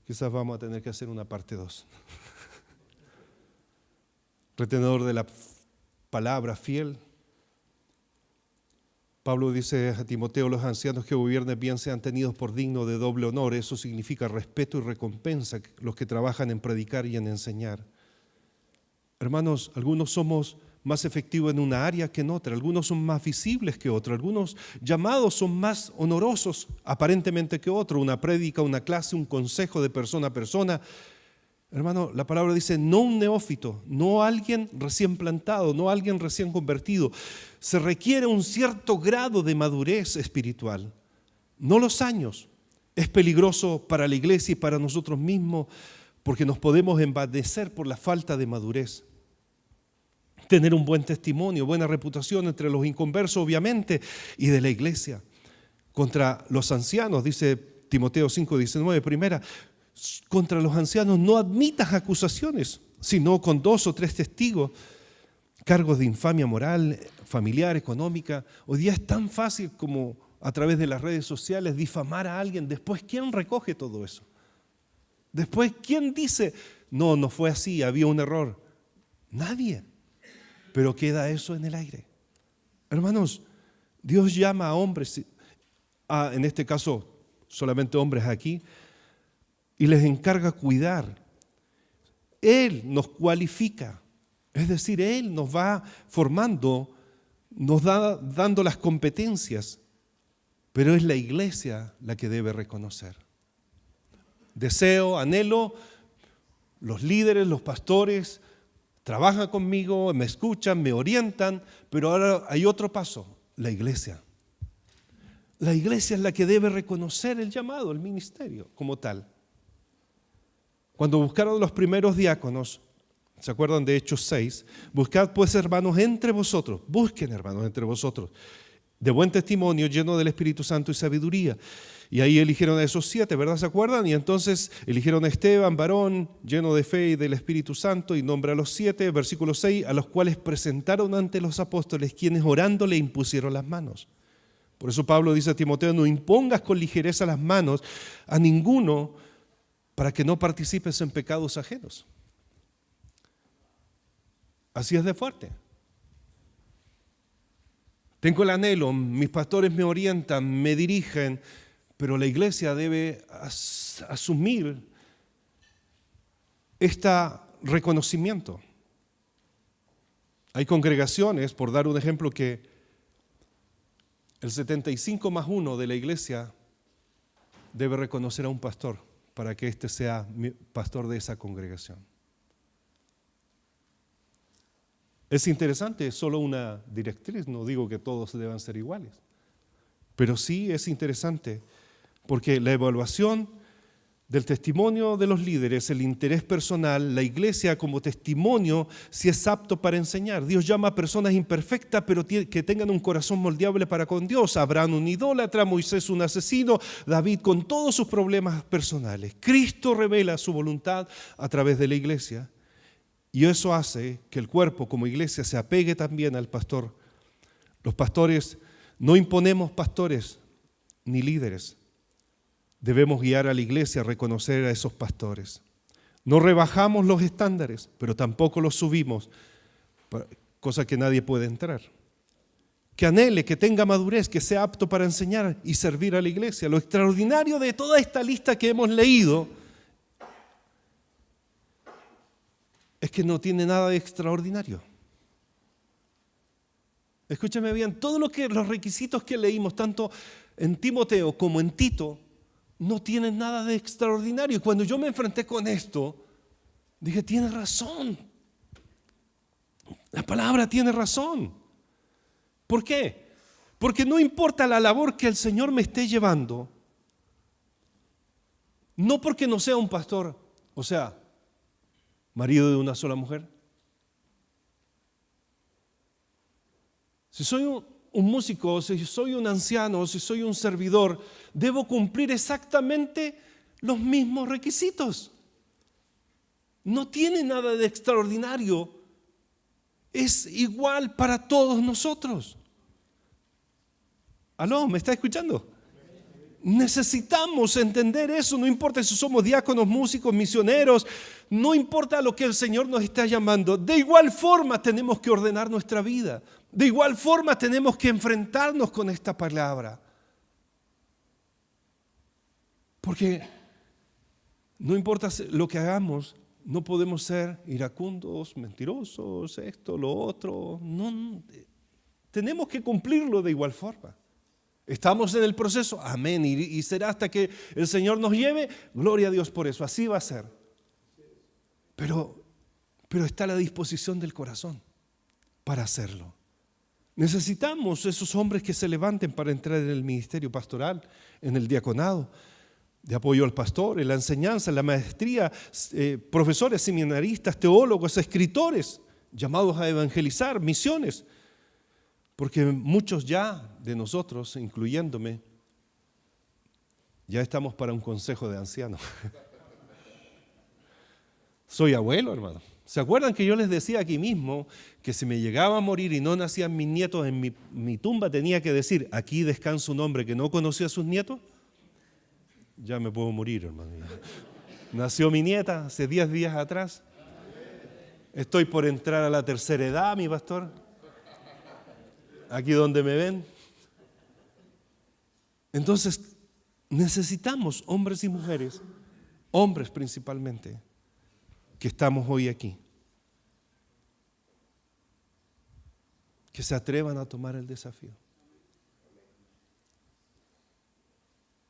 Quizás vamos a tener que hacer una parte 2. Retenedor de la palabra, fiel. Pablo dice a Timoteo, los ancianos que gobiernen bien sean tenidos por dignos de doble honor. Eso significa respeto y recompensa los que trabajan en predicar y en enseñar. Hermanos, algunos somos más efectivos en una área que en otra, algunos son más visibles que otros, algunos llamados son más honorosos aparentemente que otros, una prédica, una clase, un consejo de persona a persona. Hermano, la palabra dice, no un neófito, no alguien recién plantado, no alguien recién convertido. Se requiere un cierto grado de madurez espiritual, no los años. Es peligroso para la iglesia y para nosotros mismos porque nos podemos envanecer por la falta de madurez. Tener un buen testimonio, buena reputación entre los inconversos, obviamente, y de la iglesia. Contra los ancianos, dice Timoteo 5:19, primera, contra los ancianos no admitas acusaciones, sino con 2 o 3 testigos. Cargos de infamia moral, familiar, económica. Hoy día es tan fácil como a través de las redes sociales difamar a alguien. Después, ¿quién recoge todo eso? Después, ¿quién dice, no fue así, había un error? Nadie. Pero queda eso en el aire. Hermanos, Dios llama a hombres, en este caso solamente hombres aquí, y les encarga cuidar. Él nos cualifica, es decir, Él nos va formando, nos da dando las competencias, pero es la iglesia la que debe reconocer. Deseo, anhelo, los líderes, los pastores, trabajan conmigo, me escuchan, me orientan, pero ahora hay otro paso, la iglesia. La iglesia es la que debe reconocer el llamado, el ministerio como tal. Cuando buscaron los primeros diáconos, ¿se acuerdan de Hechos 6? Buscad pues hermanos entre vosotros, busquen hermanos entre vosotros, de buen testimonio, lleno del Espíritu Santo y sabiduría. Y ahí eligieron a esos 7, ¿verdad? ¿Se acuerdan? Y entonces eligieron a Esteban, varón, lleno de fe y del Espíritu Santo, y nombra a los 7, versículo 6, a los cuales presentaron ante los apóstoles, quienes orando le impusieron las manos. Por eso Pablo dice a Timoteo, no impongas con ligereza las manos a ninguno para que no participes en pecados ajenos. Así es de fuerte. Tengo el anhelo, mis pastores me orientan, me dirigen, pero la iglesia debe asumir este reconocimiento. Hay congregaciones, por dar un ejemplo, que El 75+1 de la iglesia debe reconocer a un pastor para que éste sea pastor de esa congregación. Es interesante, es solo una directriz, no digo que todos deban ser iguales, pero sí es interesante porque la evaluación del testimonio de los líderes, el interés personal, la iglesia como testimonio, si es apto para enseñar. Dios llama a personas imperfectas, pero que tengan un corazón moldeable para con Dios. Abraham un idólatra, Moisés un asesino, David con todos sus problemas personales. Cristo revela su voluntad a través de la iglesia y eso hace que el cuerpo como iglesia se apegue también al pastor. Los pastores, no imponemos pastores ni líderes. Debemos guiar a la iglesia a reconocer a esos pastores. No rebajamos los estándares, pero tampoco los subimos, cosa que nadie puede entrar. Que anhele, que tenga madurez, que sea apto para enseñar y servir a la iglesia. Lo extraordinario de toda esta lista que hemos leído es que no tiene nada de extraordinario. Escúchame bien, todos los requisitos que leímos, tanto en Timoteo como en Tito, no tienen nada de extraordinario. Y cuando yo me enfrenté con esto, dije, tiene razón. La palabra tiene razón. ¿Por qué? Porque no importa la labor que el Señor me esté llevando, no porque no sea un pastor, o sea, marido de una sola mujer. Si soy un músico, si soy un anciano, si soy un servidor, debo cumplir exactamente los mismos requisitos. No tiene nada de extraordinario. Es igual para todos nosotros. ¿Aló? ¿Me está escuchando? Necesitamos entender eso, no importa si somos diáconos, músicos, misioneros, no importa lo que el Señor nos está llamando. De igual forma tenemos que ordenar nuestra vida. De igual forma tenemos que enfrentarnos con esta palabra. Porque no importa lo que hagamos, no podemos ser iracundos, mentirosos, esto, lo otro. No, tenemos que cumplirlo de igual forma. Estamos en el proceso, amén, y será hasta que el Señor nos lleve, gloria a Dios por eso, así va a ser. Pero está a la disposición del corazón para hacerlo. Necesitamos esos hombres que se levanten para entrar en el ministerio pastoral, en el diaconado, de apoyo al pastor, en la enseñanza, en la maestría, profesores, seminaristas, teólogos, escritores, llamados a evangelizar, misiones. Porque muchos ya de nosotros, incluyéndome, ya estamos para un consejo de ancianos. Soy abuelo, hermano. ¿Se acuerdan que yo les decía aquí mismo que si me llegaba a morir y no nacían mis nietos en mi tumba tenía que decir, aquí descansa un hombre que no conoció a sus nietos? Ya me puedo morir, hermano. Nació mi nieta hace 10 días atrás. Estoy por entrar a la tercera edad, mi pastor. Aquí donde me ven. Entonces, necesitamos hombres y mujeres, hombres principalmente, que estamos hoy aquí, que se atrevan a tomar el desafío.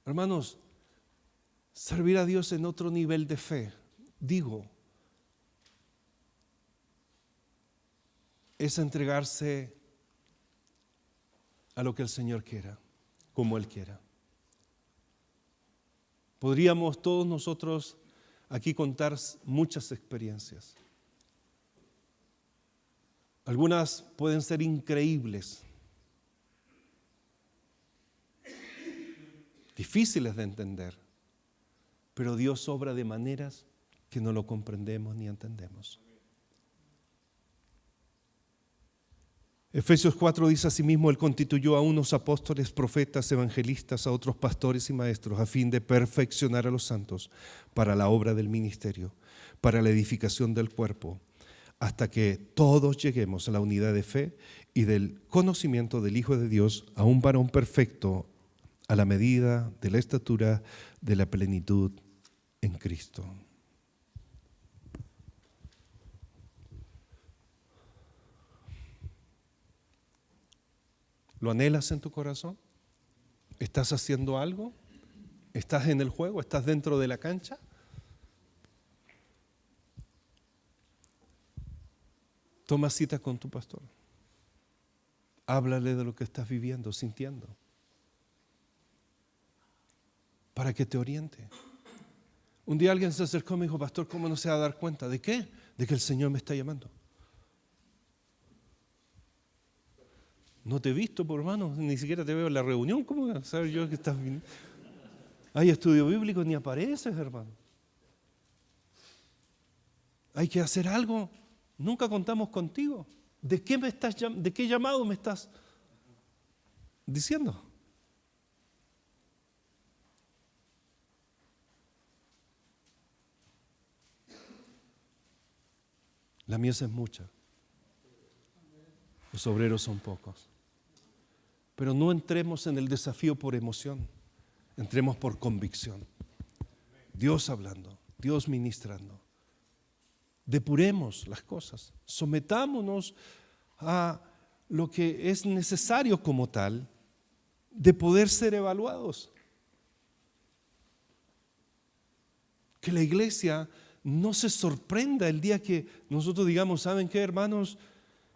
Hermanos, servir a Dios en otro nivel de fe, digo, es entregarse a lo que el Señor quiera, como Él quiera. Podríamos todos nosotros aquí contar muchas experiencias. Algunas pueden ser increíbles, difíciles de entender, pero Dios obra de maneras que no lo comprendemos ni entendemos. Efesios 4 dice asimismo, Él constituyó a unos apóstoles, profetas, evangelistas, a otros pastores y maestros, a fin de perfeccionar a los santos para la obra del ministerio, para la edificación del cuerpo, hasta que todos lleguemos a la unidad de fe y del conocimiento del Hijo de Dios, a un varón perfecto, a la medida de la estatura de la plenitud en Cristo. ¿Lo anhelas en tu corazón? ¿Estás haciendo algo? ¿Estás en el juego? ¿Estás dentro de la cancha? Toma cita con tu pastor. Háblale de lo que estás viviendo, sintiendo, para que te oriente. Un día alguien se acercó y me dijo: pastor, ¿cómo no se va a dar cuenta? ¿De qué? De que el Señor me está llamando. No te he visto, por hermano, ni siquiera te veo en la reunión. ¿Cómo voy a saber yo que estás viniendo? Hay estudio bíblico, ni apareces, hermano. Hay que hacer algo. Nunca contamos contigo. ¿De qué llamado me estás diciendo? La mies es mucha. Los obreros son pocos. Pero no entremos en el desafío por emoción. Entremos por convicción. Dios hablando, Dios ministrando. Depuremos las cosas. Sometámonos a lo que es necesario como tal de poder ser evaluados. Que la iglesia no se sorprenda el día que nosotros digamos: ¿saben qué, hermanos?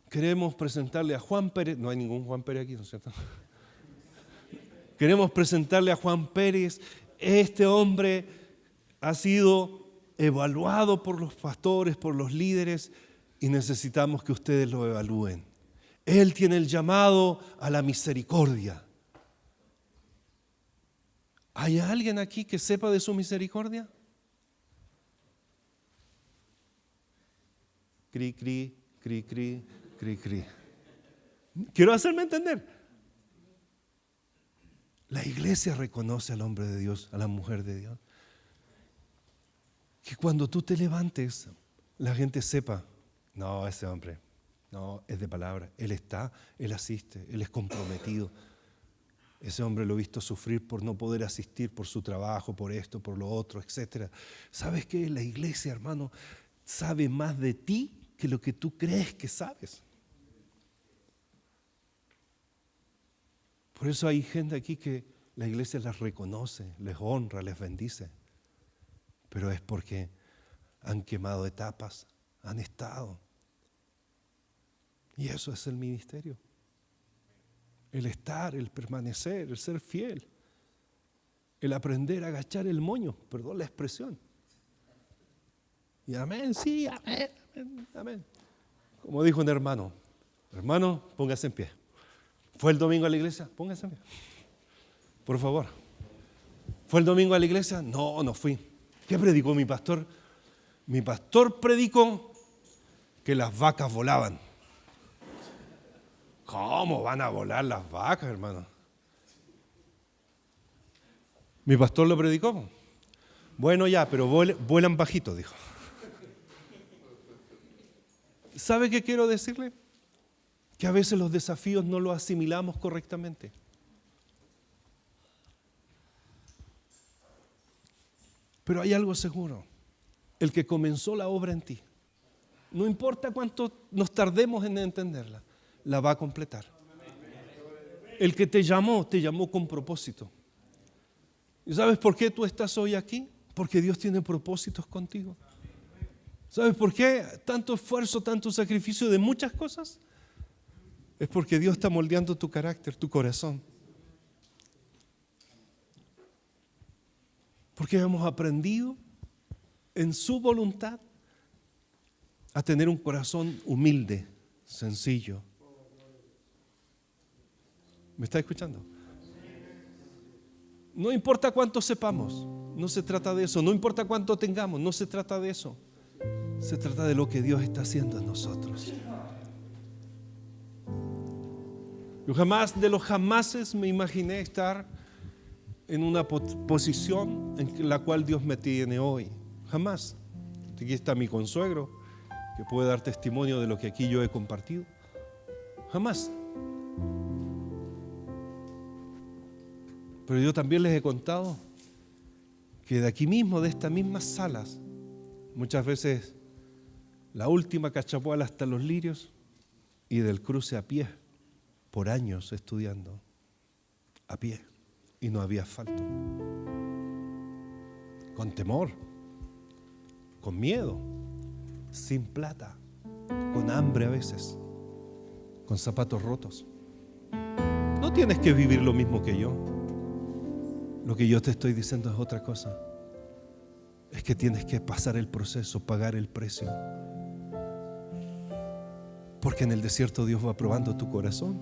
Queremos presentarle a Juan Pérez. No hay ningún Juan Pérez aquí, ¿no es cierto? Queremos presentarle a Juan Pérez. Este hombre ha sido evaluado por los pastores, por los líderes, y necesitamos que ustedes lo evalúen. Él tiene el llamado a la misericordia. ¿Hay alguien aquí que sepa de su misericordia? Cri, cri, cri, cri, cri, cri. Quiero hacerme entender. La iglesia reconoce al hombre de Dios, a la mujer de Dios. Que cuando tú te levantes, la gente sepa: no, ese hombre, no, es de palabra. Él asiste, él es comprometido. Ese hombre lo he visto sufrir por no poder asistir, por su trabajo, por esto, por lo otro, etc. ¿Sabes qué? La iglesia, hermano, sabe más de ti que lo que tú crees que sabes. Por eso hay gente aquí que la iglesia las reconoce, les honra, les bendice. Pero es porque han quemado etapas, han estado. Y eso es el ministerio. El estar, el permanecer, el ser fiel. El aprender a agachar el moño, perdón la expresión. Y amén, sí, amén, amén, amén. Como dijo un hermano: hermano, póngase en pie. ¿Fue el domingo a la iglesia? Póngase en pie. Por favor. ¿Fue el domingo a la iglesia? No, no fui. ¿Qué predicó mi pastor? Mi pastor predicó que las vacas volaban. ¿Cómo van a volar las vacas, hermano? Mi pastor lo predicó. Bueno, ya, pero vuelan bajito, dijo. ¿Sabe qué quiero decirle? Que a veces los desafíos no los asimilamos correctamente. Pero hay algo seguro: el que comenzó la obra en ti, no importa cuánto nos tardemos en entenderla, la va a completar. El que te llamó con propósito. ¿Y sabes por qué tú estás hoy aquí? Porque Dios tiene propósitos contigo. ¿Sabes por qué tanto esfuerzo, tanto sacrificio de muchas cosas? Es porque Dios está moldeando tu carácter, tu corazón. Porque hemos aprendido en su voluntad a tener un corazón humilde, sencillo. ¿Me está escuchando? No importa cuánto sepamos, no se trata de eso. No importa cuánto tengamos, no se trata de eso. Se trata de lo que Dios está haciendo en nosotros. Yo jamás de los jamases me imaginé estar en una posición en la cual Dios me tiene hoy. Jamás. Aquí está mi consuegro, que puede dar testimonio de lo que aquí yo he compartido. Jamás. Pero yo también les he contado que de aquí mismo, de estas mismas salas, muchas veces la última Cachapoal hasta Los Lirios y del cruce a pie por años estudiando a pie y no había asfalto. Con temor, con miedo, sin plata, con hambre a veces, con zapatos rotos. No tienes que vivir lo mismo que yo. Lo que yo te estoy diciendo es otra cosa. Es que tienes que pasar el proceso, pagar el precio. Porque en el desierto Dios va probando tu corazón.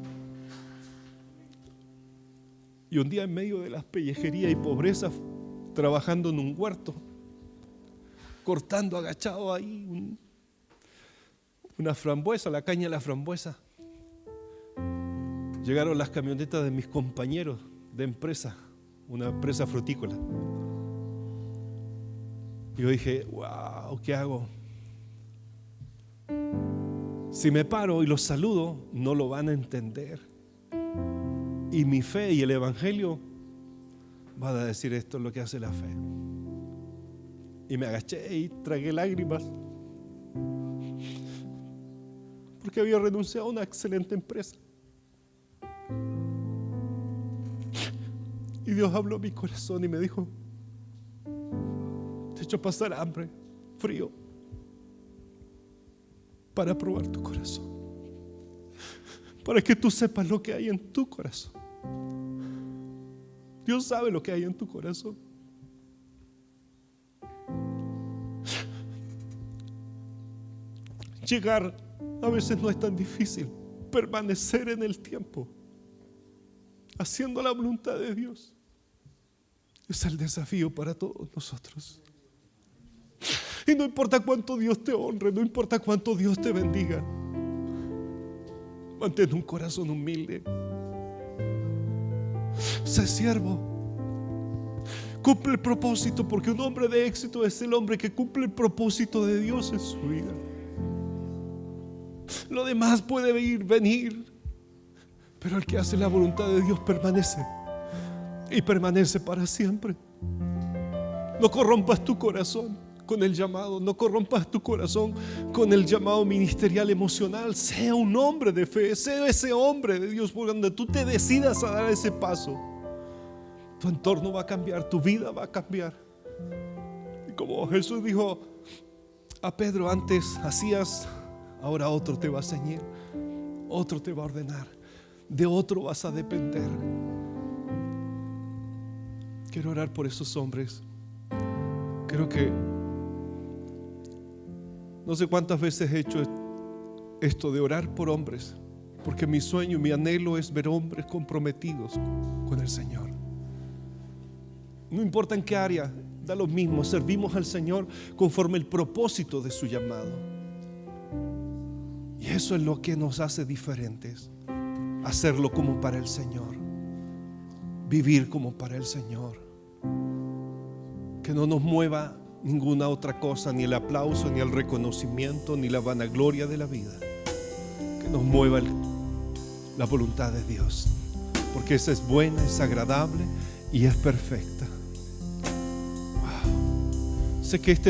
Y un día en medio de las pellejerías y pobreza, trabajando en un huerto, cortando agachado ahí una frambuesa, la caña de la frambuesa, llegaron las camionetas de mis compañeros de empresa, una empresa frutícola. Y yo dije, wow, ¿qué hago? Si me paro y los saludo, no lo van a entender. Y mi fe y el evangelio van a decir, esto es lo que hace la fe. Y me agaché y tragué lágrimas, porque había renunciado a una excelente empresa. Y Dios habló a mi corazón y me dijo, te he hecho pasar hambre, frío, para probar tu corazón, para que tú sepas lo que hay en tu corazón. Dios sabe lo que hay en tu corazón. Llegar a veces no es tan difícil. Permanecer en el tiempo, haciendo la voluntad de Dios, es el desafío para todos nosotros. Y no importa cuánto Dios te honre, no importa cuánto Dios te bendiga, mantén un corazón humilde. Sé siervo. Cumple el propósito, porque un hombre de éxito es el hombre que cumple el propósito de Dios en su vida. Lo demás puede ir, venir, pero el que hace la voluntad de Dios permanece, y permanece para siempre. No corrompas tu corazón con el llamado, no corrompas tu corazón con el llamado ministerial emocional. Sea un hombre de fe, sea ese hombre de Dios, por donde tú te decidas a dar ese paso, tu entorno va a cambiar, tu vida va a cambiar. Y como Jesús dijo a Pedro, antes hacías, ahora otro te va a ceñir, otro te va a ordenar, de otro vas a depender. Quiero orar por esos hombres. Creo que no sé cuántas veces he hecho esto de orar por hombres, porque mi sueño y mi anhelo es ver hombres comprometidos con el Señor. No importa en qué área, da lo mismo. Servimos al Señor conforme el propósito de su llamado. Y eso es lo que nos hace diferentes. Hacerlo como para el Señor, vivir como para el Señor. Que no nos mueva ninguna otra cosa, ni el aplauso, ni el reconocimiento, ni la vanagloria de la vida. Que nos mueva la voluntad de Dios, porque esa es buena, es agradable y es perfecta. Wow. Sé que este es